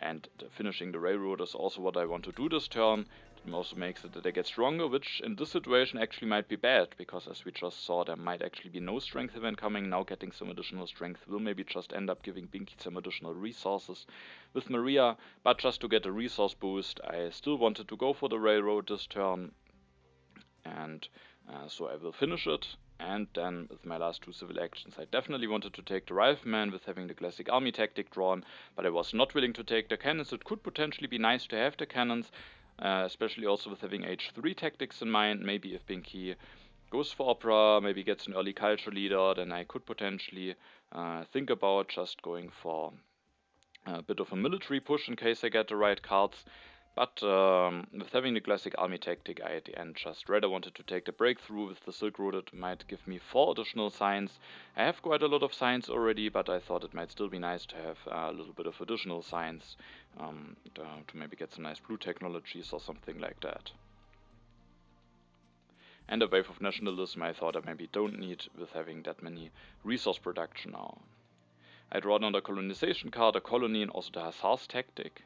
And finishing the railroad is also what I want to do this turn. It also makes it that I get stronger, which in this situation actually might be bad, because as we just saw, there might actually be no strength event coming. Now getting some additional strength will maybe just end up giving Binki some additional resources with Maria, but just to get a resource boost, I still wanted to go for the railroad this turn, and so I will finish it. And then with my last 2 civil actions, I definitely wanted to take the rifleman with having the classic army tactic drawn, but I was not willing to take the cannons. It could potentially be nice to have the cannons, especially also with having H3 tactics in mind. Maybe if Binki goes for Opera, maybe gets an early culture leader, then I could potentially think about just going for a bit of a military push in case I get the right cards. But with having the classic army tactic, I at the end just rather wanted to take the breakthrough with the Silk Road. It might give me 4 additional signs. I have quite a lot of signs already, but I thought it might still be nice to have a little bit of additional signs to maybe get some nice blue technologies or something like that. And a wave of nationalism I thought I maybe don't need with having that many resource production now. I draw another colonization card, a colony, and also the Hussars tactic.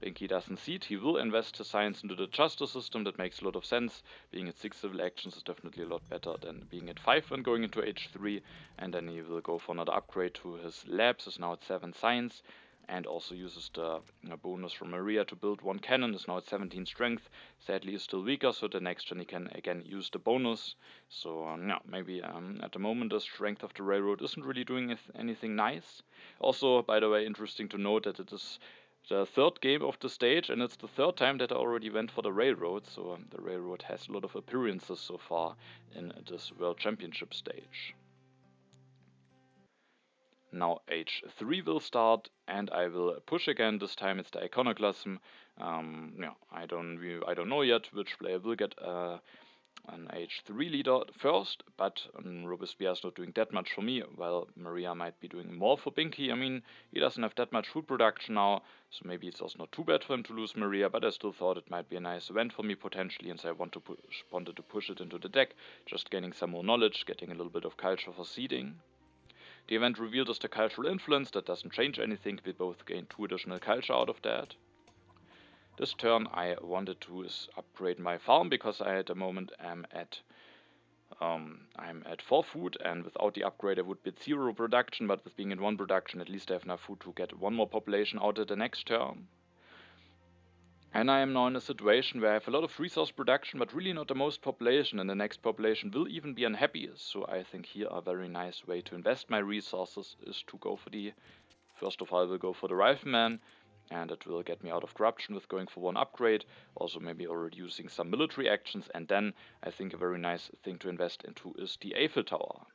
Binki doesn't see it. He will invest his science into the justice system. That makes a lot of sense. Being at 6 civil actions is definitely a lot better than being at 5 and going into H3. And then he will go for another upgrade to his labs. Is now at 7 science. And also uses the bonus from Maria to build 1 cannon. Is now at 17 strength. Sadly is still weaker, so the next turn he can again use the bonus. So maybe at the moment the strength of the railroad isn't really doing anything nice. Also, by the way, interesting to note that it is the 3rd game of the stage, and it's the 3rd time that I already went for the railroad, so the railroad has a lot of appearances so far in this World Championship stage. Now H3 will start, and I will push again. This time it's the Iconoclasm. I don't know yet which player will get an H3 leader first, but Robespierre is not doing that much for me, while Maria might be doing more for Binki. I mean, he doesn't have that much food production now, so maybe it's also not too bad for him to lose Maria, but I still thought it might be a nice event for me potentially, and so I wanted to push it into the deck, just gaining some more knowledge, getting a little bit of culture for seeding. The event revealed us the cultural influence. That doesn't change anything, we both gain 2 additional culture out of that. This turn I wanted to upgrade my farm, because I at the moment am at 4 food, and without the upgrade I would be at 0 production, but with being in 1 production at least I have enough food to get 1 more population out at the next turn. And I am now in a situation where I have a lot of resource production, but really not the most population, and the next population will even be unhappy. So I think here a very nice way to invest my resources is to go for first of all I will go for the Rifleman, and it will get me out of corruption with going for 1 upgrade, also maybe already using some military actions, and then I think a very nice thing to invest into is the Eiffel Tower.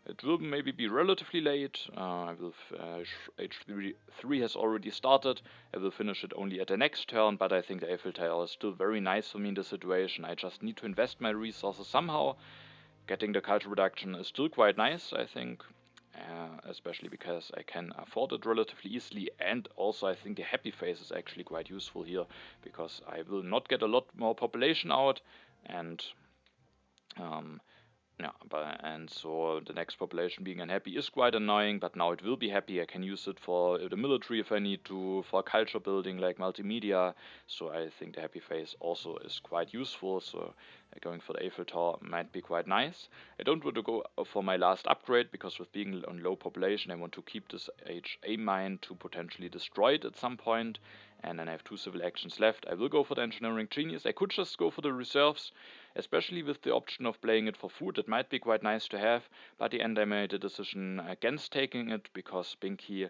It will maybe be relatively late. H3 has already started. I will finish it only at the next turn, but I think the Eiffel Tower is still very nice for me in this situation. I just need to invest my resources somehow. Getting the culture reduction is still quite nice, I think. Especially because I can afford it relatively easily, and also I think the happy phase is actually quite useful here, because I will not get a lot more population out, and so the next population being unhappy is quite annoying, but now it will be happy. I can use it for the military if I need to, for culture building like multimedia, so I think the happy phase also is quite useful, so going for the Eiffel Tower might be quite nice. I don't want to go for my last upgrade, because with being on low population I want to keep this HA mine to potentially destroy it at some point, and then I have 2 civil actions left. I will go for the Engineering Genius. I could just go for the reserves, especially with the option of playing it for food. It might be quite nice to have, but at the end I made a decision against taking it, because Binki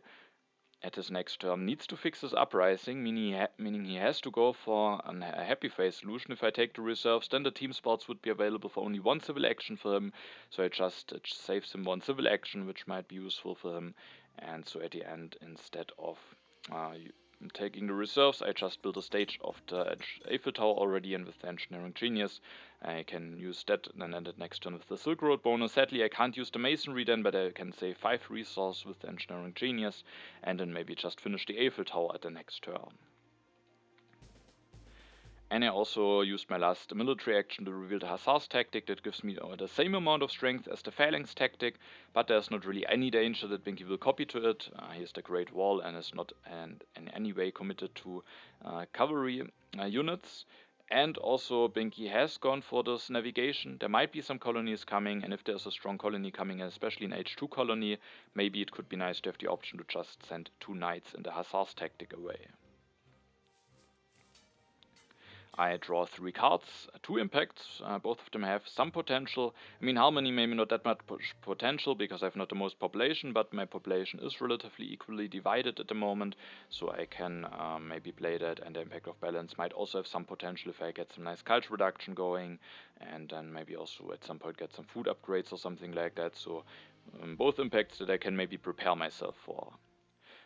at his next turn needs to fix his uprising, meaning he has to go for a happy phase solution. If I take the reserves, then the team spots would be available for only 1 civil action for him, so it saves him 1 civil action, which might be useful for him. And so at the end, instead of taking the reserves, I just built a stage of the Eiffel Tower already, and with the Engineering Genius I can use that then at the next turn with the Silk Road bonus. Sadly I can't use the Masonry then, but I can save 5 resources with the Engineering Genius, and then maybe just finish the Eiffel Tower at the next turn. And I also used my last military action to reveal the Hussars tactic. That gives me the same amount of strength as the Phalanx tactic, but there's not really any danger that Binki will copy to it. He has the Great Wall and is not in any way committed to cavalry units. And also Binki has gone for this navigation. There might be some colonies coming, and if there's a strong colony coming, especially an H2 colony, maybe it could be nice to have the option to just send 2 knights in the Hussars tactic away. I draw 3 cards, 2 impacts, both of them have some potential. I mean, Harmony maybe not that much potential, because I have not the most population, but my population is relatively equally divided at the moment, so I can maybe play that, and the Impact of Balance might also have some potential if I get some nice culture reduction going, and then maybe also at some point get some food upgrades or something like that, so both impacts that I can maybe prepare myself for.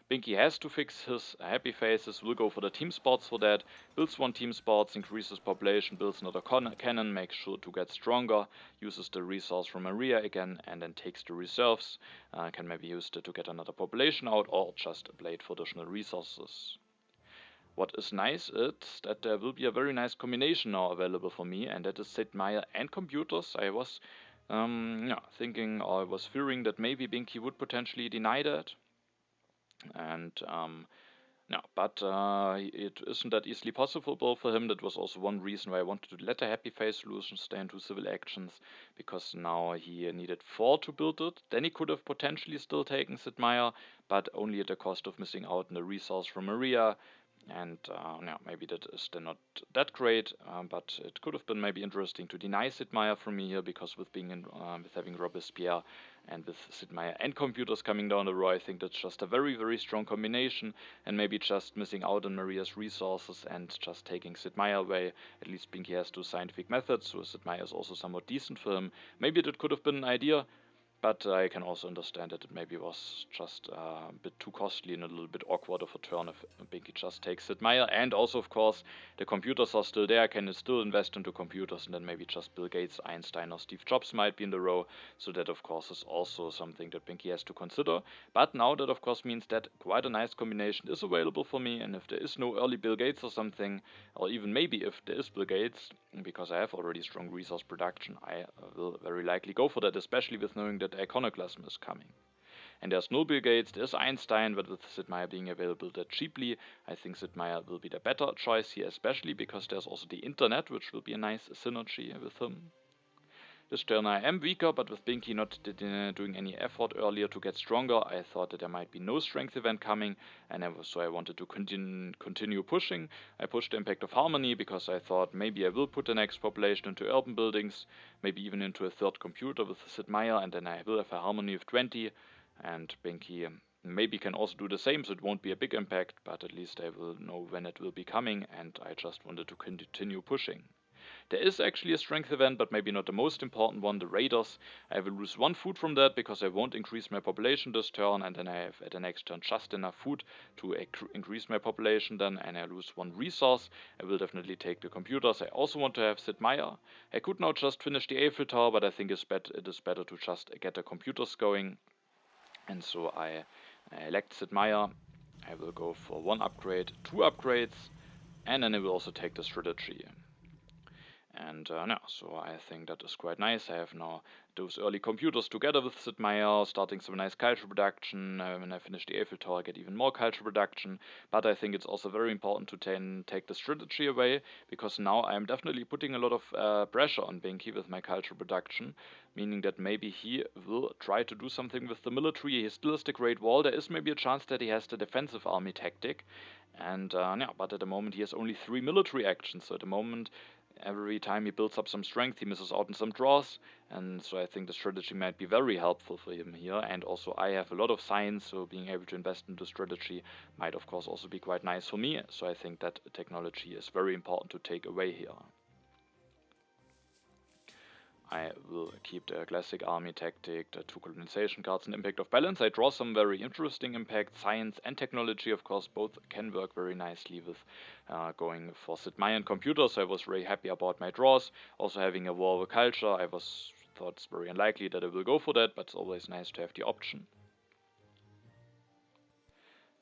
Binki has to fix his happy phases, will go for the team spots for that, builds 1 team spots, increases population, builds another cannon, makes sure to get stronger, uses the resource from Maria again, and then takes the reserves, can maybe use it to get another population out, or just play it for additional resources. What is nice is that there will be a very nice combination now available for me, and that is Sid Meier and computers. I was thinking, or I was fearing that maybe Binki would potentially deny that. And it isn't that easily possible for him. That was also one reason why I wanted to let the happy phase solution stay into civil actions, because now he needed 4 to build it. Then he could have potentially still taken Sid Meier, but only at the cost of missing out on the resource from Maria. And maybe that is then not that great, but it could have been maybe interesting to deny Sid Meier from me here, because with being with having Robespierre and with Sid Meier and computers coming down the row, I think that's just a very, very strong combination, and maybe just missing out on Maria's resources and just taking Sid Meier away. At least Binki has 2 scientific methods, so Sid Meier is also somewhat decent for him. Maybe that could have been an idea. But I can also understand that it maybe was just a bit too costly and a little bit awkward of a turn if Binky just takes Sid Meier. And also, of course, the computers are still there. I can still invest into computers, and then maybe just Bill Gates, Einstein, or Steve Jobs might be in the row. So that, of course, is also something that Binky has to consider. But now that, of course, means that quite a nice combination is available for me. And if there is no early Bill Gates or something, or even maybe if there is Bill Gates, because I have already strong resource production, I will very likely go for that, especially with knowing that iconoclasm is coming. And there's no Bill Gates, there's Einstein, but with Sid Meier being available that cheaply, I think Sid Meier will be the better choice here, especially because there's also the internet, which will be a nice synergy with him. This turn I am weaker, but with Binky not doing any effort earlier to get stronger, I thought that there might be no strength event coming, and so I wanted to continue pushing. I pushed the Impact of Harmony because I thought maybe I will put the next population into urban buildings, maybe even into a third computer with Sid Meier, and then I will have a Harmony of 20, and Binky maybe can also do the same, so it won't be a big impact, but at least I will know when it will be coming, and I just wanted to continue pushing. There is actually a strength event, but maybe not the most important one, the Raiders. I will lose 1 food from that because I won't increase my population this turn, and then I have at the next turn just enough food to increase my population then, and I lose 1 resource. I will definitely take the computers. I also want to have Sid Meier. I could now just finish the Eiffel Tower, but I think it is better to just get the computers going, and so I elect Sid Meier. I will go for 1 upgrade, 2 upgrades, and then I will also take the strategy. And no, so I think that is quite nice. I have now those early computers together with Sid Meier, starting some nice culture production. When I finish the Eiffel Tower, I get even more culture production. But I think it's also very important to take the strategy away, because now I'm definitely putting a lot of pressure on Binky with my culture production, meaning that maybe he will try to do something with the military. He still has the Great Wall. There is maybe a chance that he has the defensive army tactic. And yeah, but at the moment he has only 3 military actions. So at the moment, every time he builds up some strength, he misses out on some draws, and so I think the strategy might be very helpful for him here. And also I have a lot of science, so being able to invest into strategy might of course also be quite nice for me. So I think that technology is very important to take away here. I will keep the classic army tactic, the 2 colonization cards, and impact of balance. I draw some very interesting impacts. Science and technology, of course, both can work very nicely with going for Sid Meier and computers. So I was very happy about my draws. Also having a war of culture, I thought it's very unlikely that I will go for that, but it's always nice to have the option.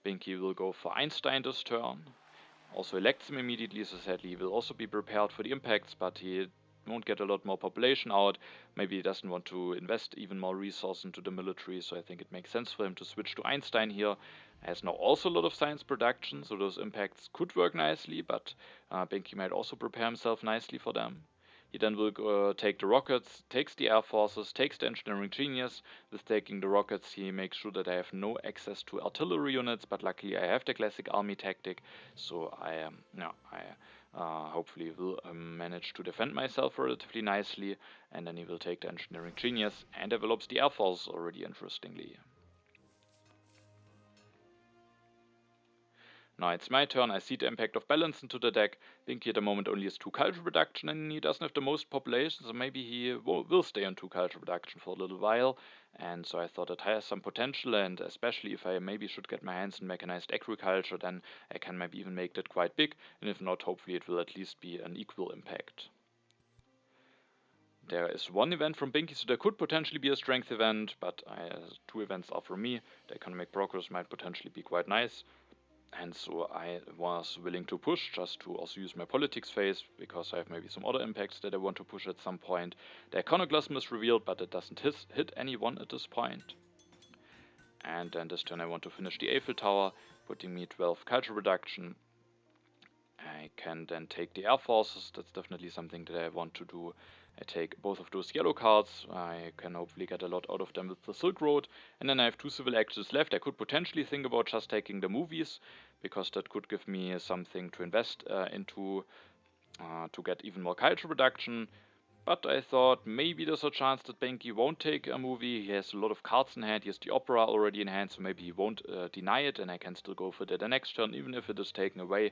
Binky will go for Einstein this turn. Also elects him immediately, so sadly he will also be prepared for the impacts, but he won't get a lot more population out. Maybe he doesn't want to invest even more resources into the military, so I think it makes sense for him to switch to Einstein here. He has now also a lot of science production, so those impacts could work nicely, but Binky might also prepare himself nicely for them. He then will take the rockets, takes the air forces, takes the engineering genius. With taking the rockets, he makes sure that I have no access to artillery units, but luckily I have the classic army tactic, so I hopefully will manage to defend myself relatively nicely. And then he will take the engineering genius and develops the air force already interestingly. Now it's my turn. I see the impact of balance into the deck. Binky at the moment only has 2 culture production, and he doesn't have the most population, so maybe he will stay on 2 culture production for a little while. And so I thought it has some potential, and especially if I maybe should get my hands on mechanized agriculture, then I can maybe even make that quite big, and if not, hopefully it will at least be an equal impact. There is 1 event from Binky, so there could potentially be a strength event, but 2 events are from me. The economic progress might potentially be quite nice. And so I was willing to push, just to also use my politics phase, because I have maybe some other impacts that I want to push at some point. The iconoclasm is revealed, but it doesn't hit anyone at this point. And then this turn I want to finish the Eiffel Tower, putting me 12 culture reduction. I can then take the air forces. That's definitely something that I want to do. I take both of those yellow cards. I can hopefully get a lot out of them with the Silk Road. And then I have 2 civil actions left. I could potentially think about just taking the movies, because that could give me something to invest into to get even more culture reduction. But I thought maybe there's a chance that Binky won't take a movie. He has a lot of cards in hand. He has the opera already in hand, so maybe he won't deny it, and I can still go for that the next turn, even if it is taken away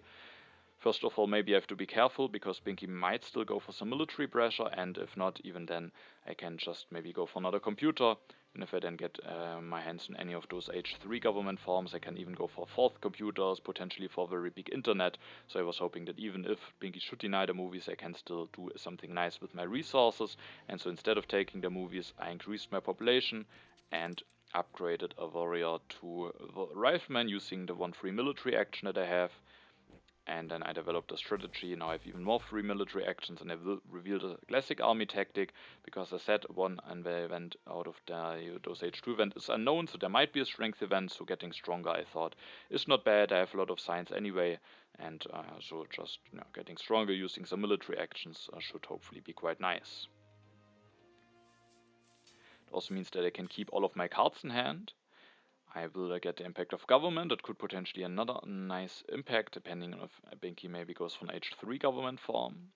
First of all, maybe I have to be careful because Binki might still go for some military pressure, and if not, even then I can just maybe go for another computer. And if I then get my hands on any of those H3 government farms, I can even go for fourth computers, potentially for a very big internet. So I was hoping that even if Binki should deny the movies, I can still do something nice with my resources. And so instead of taking the movies, I increased my population and upgraded a warrior to a rifleman using the 1 free military action that I have. And then I developed a strategy. Now I have even more free military actions, and I will reveal the classic army tactic, because I said one event out of those H2 event is unknown, so there might be a strength event, so getting stronger I thought is not bad. I have a lot of science anyway, and so just getting stronger using some military actions should hopefully be quite nice. It also means that I can keep all of my cards in hand. I will get the impact of government. That could potentially another nice impact, depending on if Binki maybe goes for an H3 government form.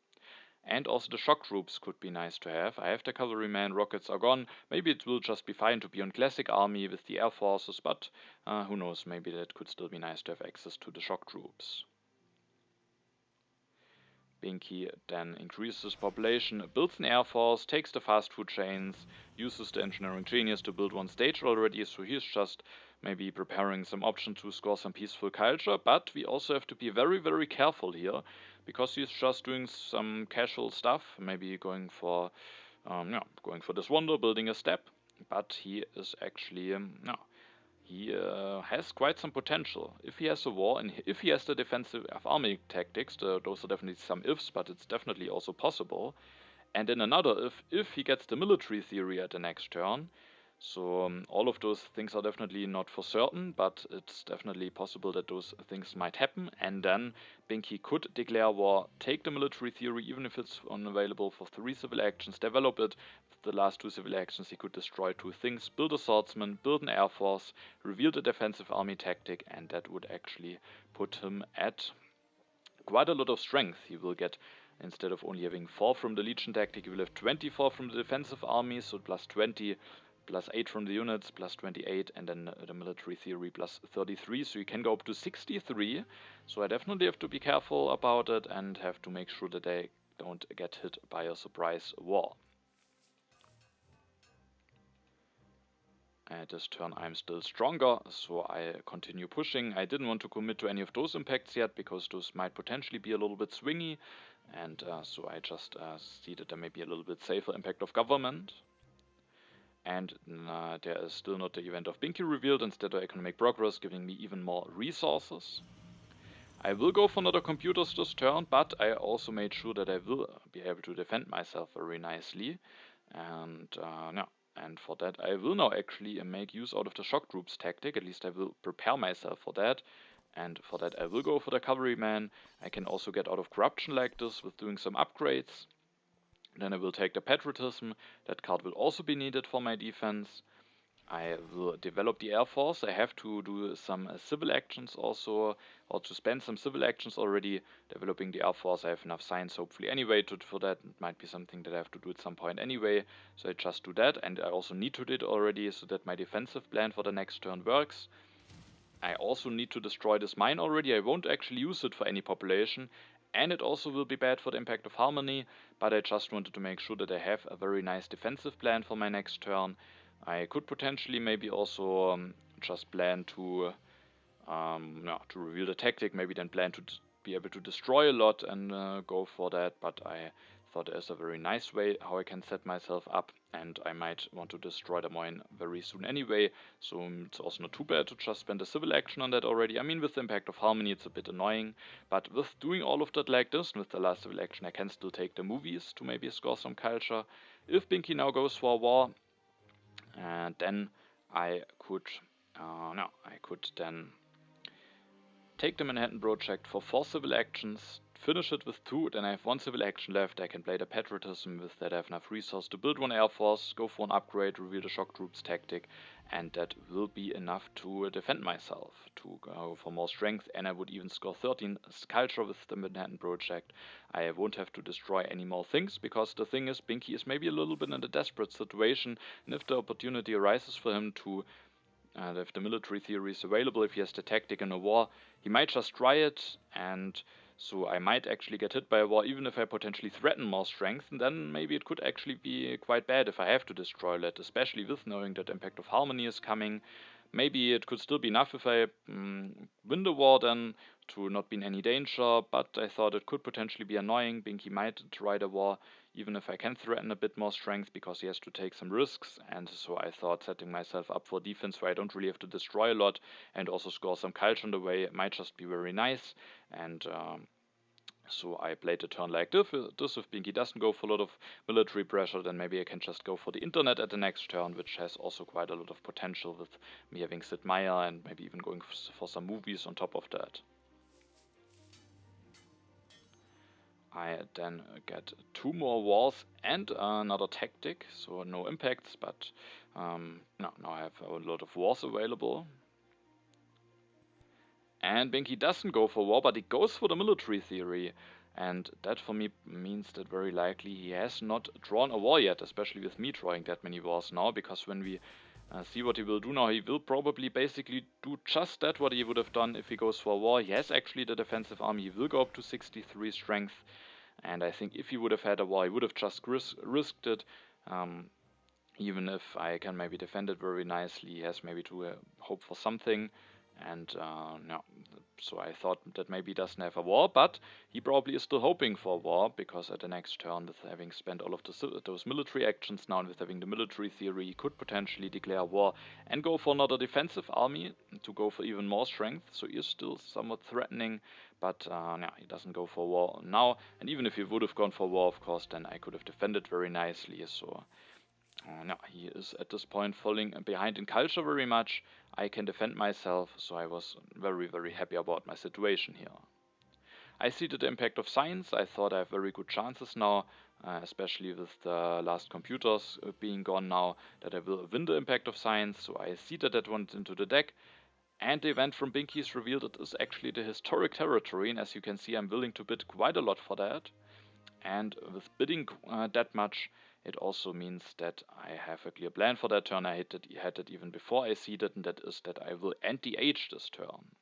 And also the shock troops could be nice to have. I have the cavalryman, rockets are gone. Maybe it will just be fine to be on classic army with the air forces, but who knows, maybe that could still be nice to have access to the shock troops. Binki then increases population, builds an air force, takes the fast food chains, uses the engineering genius to build one stage already, so he's just maybe preparing some option to score some peaceful culture, but we also have to be very, very careful here, because he's just doing some casual stuff, maybe going for this wonder, building a step, but he is actually, he has quite some potential. If he has a war, and if he has the defensive army tactics, those are definitely some ifs, but it's definitely also possible. And in another if he gets the military theory at the next turn, so all of those things are definitely not for certain, but it's definitely possible that those things might happen. And then Binki could declare war, take the military theory, even if it's unavailable for 3 civil actions, develop it. With the last 2 civil actions, he could destroy 2 things, build a swordsman, build an air force, reveal the defensive army tactic, and that would actually put him at quite a lot of strength. He will get, instead of only having 4 from the Legion tactic, he will have 24 from the defensive army, so plus 20, plus 8 from the units, plus 28, and then the military theory plus 33, so you can go up to 63. So I definitely have to be careful about it and have to make sure that they don't get hit by a surprise war. At this turn I'm still stronger, so I continue pushing. I didn't want to commit to any of those impacts yet, because those might potentially be a little bit swingy, and so I just see that there may be a little bit safer impact of government. And there is still not the event of Binki revealed, instead of economic progress, giving me even more resources. I will go for another computers this turn, but I also made sure that I will be able to defend myself very nicely. And and for that I will now actually make use out of the shock troops tactic. At least I will prepare myself for that. And for that I will go for the cavalryman. I can also get out of corruption like this with doing some upgrades. Then I will take the patriotism. That card will also be needed for my defense. I will develop the Air Force. I have to do some civil actions also, or to spend some civil actions already. Developing the Air Force, I have enough science hopefully anyway for that. It might be something that I have to do at some point anyway, so I just do that. And I also need to do it already, so that my defensive plan for the next turn works. I also need to destroy this mine already. I won't actually use it for any population, and it also will be bad for the impact of harmony, but I just wanted to make sure that I have a very nice defensive plan for my next turn. I could potentially maybe also just plan to reveal the tactic, maybe then plan to be able to destroy a lot and go for that, but I thought there's a very nice way how I can set myself up, and I might want to destroy the mine very soon anyway, so it's also not too bad to just spend a civil action on that already. I mean, with the impact of harmony it's a bit annoying, but with doing all of that like this, with the last civil action I can still take the movies to maybe score some culture. If Binki now goes for a war, then I could then take the Manhattan Project for 4 civil actions, finish it with 2, then I have 1 civil action left. I can play the patriotism, with that I have enough resource to build 1 air force, go for an upgrade, reveal the shock troops tactic, and that will be enough to defend myself, to go for more strength, and I would even score 13 culture with the Manhattan Project. I won't have to destroy any more things, because the thing is, Binki is maybe a little bit in a desperate situation, and if the opportunity arises for him to if the military theory is available, if he has the tactic in a war, he might just try it, and So I might actually get hit by a war even if I potentially threaten more strength, and then maybe it could actually be quite bad if I have to destroy that, especially with knowing that Impact of Harmony is coming. Maybe it could still be enough if I win the war then to not be in any danger, but I thought it could potentially be annoying. Binky might try the war even if I can threaten a bit more strength because he has to take some risks, and so I thought setting myself up for defense where I don't really have to destroy a lot and also score some culture on the way might just be very nice. And so I played a turn like this. If Binky doesn't go for a lot of military pressure, then maybe I can just go for the internet at the next turn, which has also quite a lot of potential with me having Sid Meier and maybe even going for some movies on top of that. I then get 2 more wars and another tactic, so no impacts, but now I have a lot of wars available. And Binky doesn't go for war, but he goes for the military theory. And that for me means that very likely he has not drawn a war yet, especially with me drawing that many wars now, because when we see what he will do now, he will probably basically do just that what he would have done if he goes for a war. He has actually the defensive army, he will go up to 63 strength, and I think if he would have had a war, he would have just risked it. Even if I can maybe defend it very nicely, he has maybe to hope for something. And no, so I thought that maybe he doesn't have a war, but he probably is still hoping for a war, because at the next turn, with having spent all of those military actions now and with having the military theory, he could potentially declare war and go for another defensive army to go for even more strength. So he is still somewhat threatening, but no, he doesn't go for war now. And even if he would have gone for war, of course, then I could have defended very nicely. So no, he is at this point falling behind in culture very much. I can defend myself, so I was very, very happy about my situation here. I see the impact of science. I thought I have very good chances now, especially with the last computers being gone now, that I will win the impact of science. So I see that went into the deck. And the event from Binky is revealed it is actually the historic territory, and as you can see, I'm willing to bid quite a lot for that. And with bidding that much, it also means that I have a clear plan for that turn. I had it even before I seeded, and that is that I will anti-age this turn.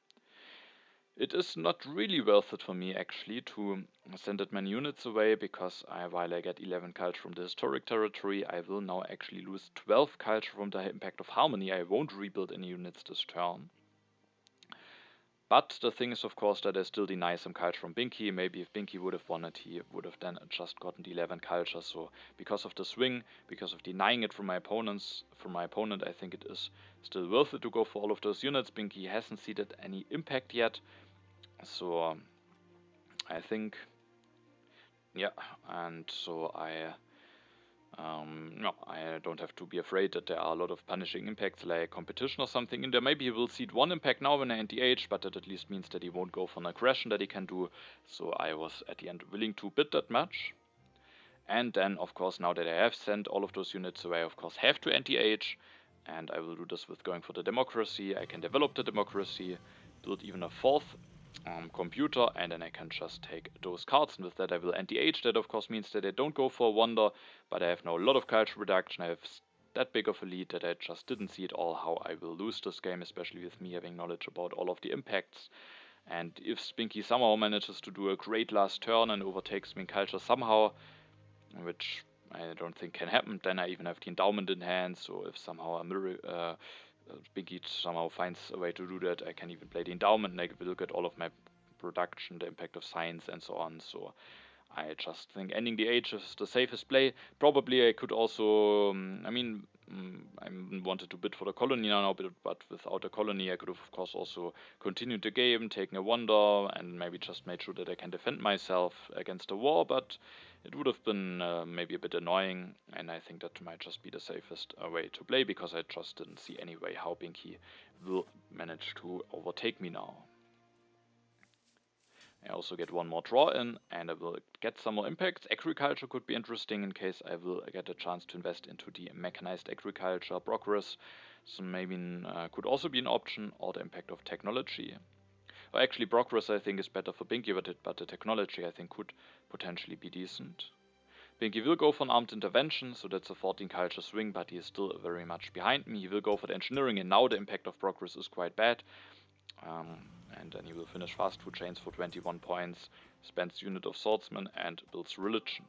It is not really worth it for me actually to send that many units away, because while I get 11 culture from the historic territory, I will now actually lose 12 culture from the impact of harmony. I won't rebuild any units this turn. But the thing is, of course, that I still deny some culture from Binky. Maybe if Binky would have won it, he would have then just gotten the 11 culture. So because of the swing, because of denying it from my opponent, I think it is still worth it to go for all of those units. Binky hasn't seeded any impact yet. So I think, yeah, and so no, I don't have to be afraid that there are a lot of punishing impacts like competition or something in there. Maybe he will seed 1 impact now when I anti-age, but that at least means that he won't go for an aggression that he can do. So I was at the end willing to bid that much. And then, of course, now that I have sent all of those units away, I of course have to anti-age. And I will do this with going for the democracy. I can develop the democracy, build even a 4th computer, and then I can just take those cards, and with that I will anti-age. That of course means that I don't go for a wonder, but I have now a lot of culture reduction. I have that big of a lead that I just didn't see at all how I will lose this game, especially with me having knowledge about all of the impacts. And if Binky somehow manages to do a great last turn and overtakes me in culture somehow, which I don't think can happen, then I even have the endowment in hand. So if somehow Binky somehow finds a way to do that, I can even play the endowment and I will get all of my production, the impact of science, and so on. So I just think ending the age is the safest play. Probably I could also, I wanted to bid for the colony now, but without a colony I could have, of course, also continued the game, taken a wonder, and maybe just made sure that I can defend myself against the war, but it would have been maybe a bit annoying, and I think that might just be the safest way to play, because I just didn't see any way how Binky will manage to overtake me now. I also get 1 more draw in, and I will get some more impacts. Agriculture could be interesting in case I will get a chance to invest into the mechanized agriculture progress. So maybe could also be an option, or the impact of technology. Or actually, progress I think is better for Binky, but the technology I think could potentially be decent. Binky will go for an armed intervention, so that's a 14 culture swing, but he is still very much behind me. He will go for the engineering, and now the impact of progress is quite bad. and then he will finish fast food chains for 21 points, spends unit of swordsman and builds religion.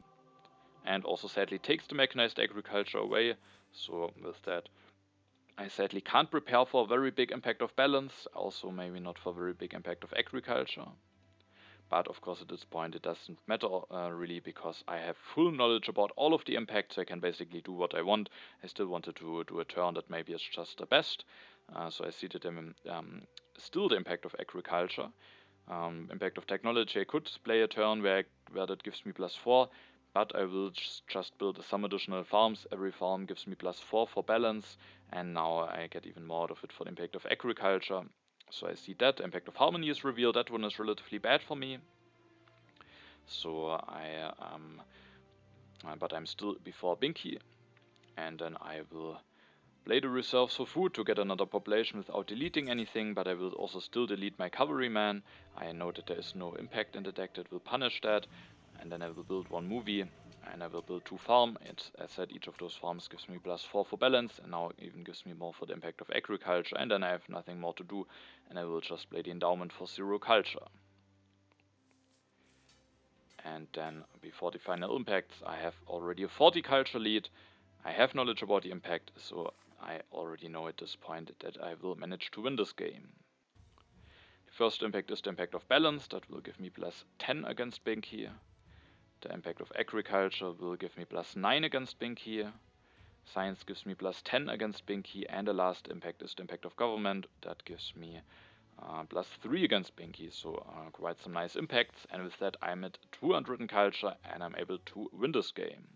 And also sadly takes the mechanized agriculture away, so with that I sadly can't prepare for a very big impact of balance, also maybe not for a very big impact of agriculture. But of course at this point it doesn't matter really, because I have full knowledge about all of the impacts, so I can basically do what I want. I still wanted to do a turn that maybe is just the best, so I see that still the impact of agriculture. Impact of technology, I could play a turn where that gives me +4, but I will just build some additional farms. Every farm gives me +4 for balance, and now I get even more out of it for the impact of agriculture. So I see that impact of harmony is revealed. That one is relatively bad for me. So but I'm still before Binki, and then I will play the reserves for food to get another population without deleting anything, but I will also still delete my cavalryman. I know that there is no impact in the deck that will punish that, and then I will build one movie, and I will build 2 farm. As I said, each of those farms gives me +4 for balance, and now it even gives me more for the impact of agriculture, and then I have nothing more to do, and I will just play the endowment for 0 culture. And then before the final impacts, I have already a 40 culture lead. I have knowledge about the impact, so I already know at this point that I will manage to win this game. The first impact is the impact of balance, that will give me +10 against Binki. The impact of agriculture will give me +9 against Binki. Science gives me +10 against Binki, and the last impact is the impact of government, that gives me +3 against Binki, so quite some nice impacts, and with that I'm at 200 in culture and I'm able to win this game.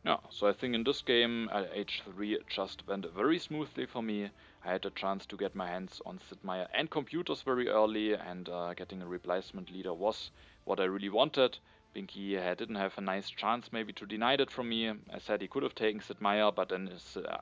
Yeah, so I think in this game H3 just went very smoothly for me. I had a chance to get my hands on Sid Meier and computers very early, and getting a replacement leader was what I really wanted. Binki didn't have a nice chance maybe to deny that from me. I said he could have taken Sid Meier, but then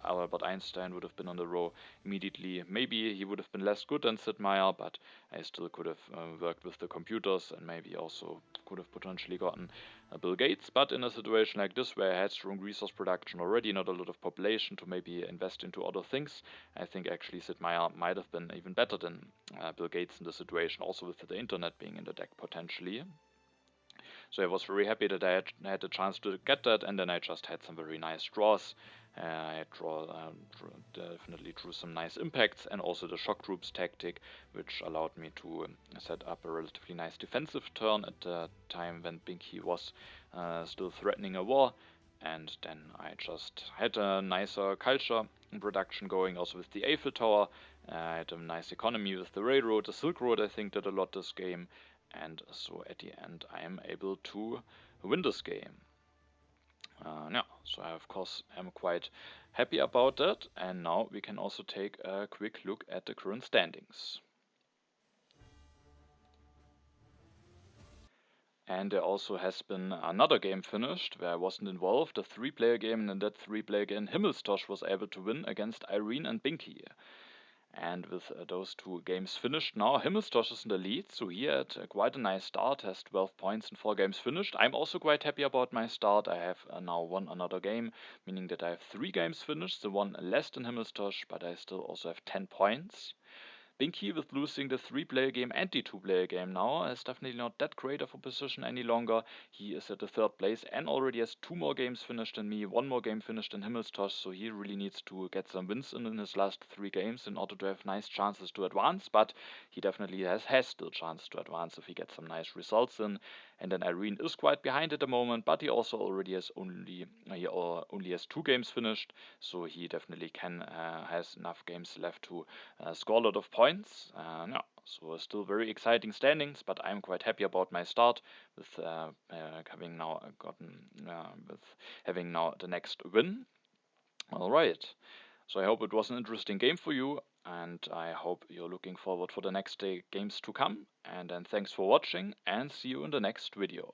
Albert Einstein would have been on the row immediately. Maybe he would have been less good than Sid Meier, but I still could have worked with the computers, and maybe also could have potentially gotten Bill Gates. But in a situation like this, where I had strong resource production already, not a lot of population to maybe invest into other things, I think actually Sid Meier might have been even better than Bill Gates in the situation, also with the internet being in the deck potentially. So I was very happy that I had the chance to get that, and then I just had some very nice draws. I definitely drew some nice impacts, and also the shock troops tactic, which allowed me to set up a relatively nice defensive turn at the time when Binki was still threatening a war. And then I just had a nicer culture production going, also with the Eiffel Tower. I had a nice economy with the railroad. The Silk Road I think did a lot this game. And so at the end I am able to win this game. Yeah, so I of course am quite happy about that, and now we can also take a quick look at the current standings. And there also has been another game finished where I wasn't involved, a 3-player game, and in that 3-player game Himmelstosh was able to win against Irene and Binki. And with those 2 games finished, now Himmelstosh is in the lead, so he had quite a nice start, has 12 points in 4 games finished. I'm also quite happy about my start. I have now won another game, meaning that I have 3 games finished, the one less than Himmelstosh, but I still also have 10 points. Binki, with losing the 3-player game and the 2-player game now, is definitely not that great of a position any longer. He is at the 3rd place and already has 2 more games finished than me, 1 more game finished than Himmelstosh, so he really needs to get some wins in his last 3 games in order to have nice chances to advance, but he definitely has still chance to advance if he gets some nice results in. And then Irene is quite behind at the moment, but he also already has only has 2 games finished, so he definitely has enough games left to score a lot of points. Yeah, so still very exciting standings, but I'm quite happy about my start with having now the next win. All right. So I hope it was an interesting game for you, and I hope you're looking forward for the next games to come. And then thanks for watching, and see you in the next video.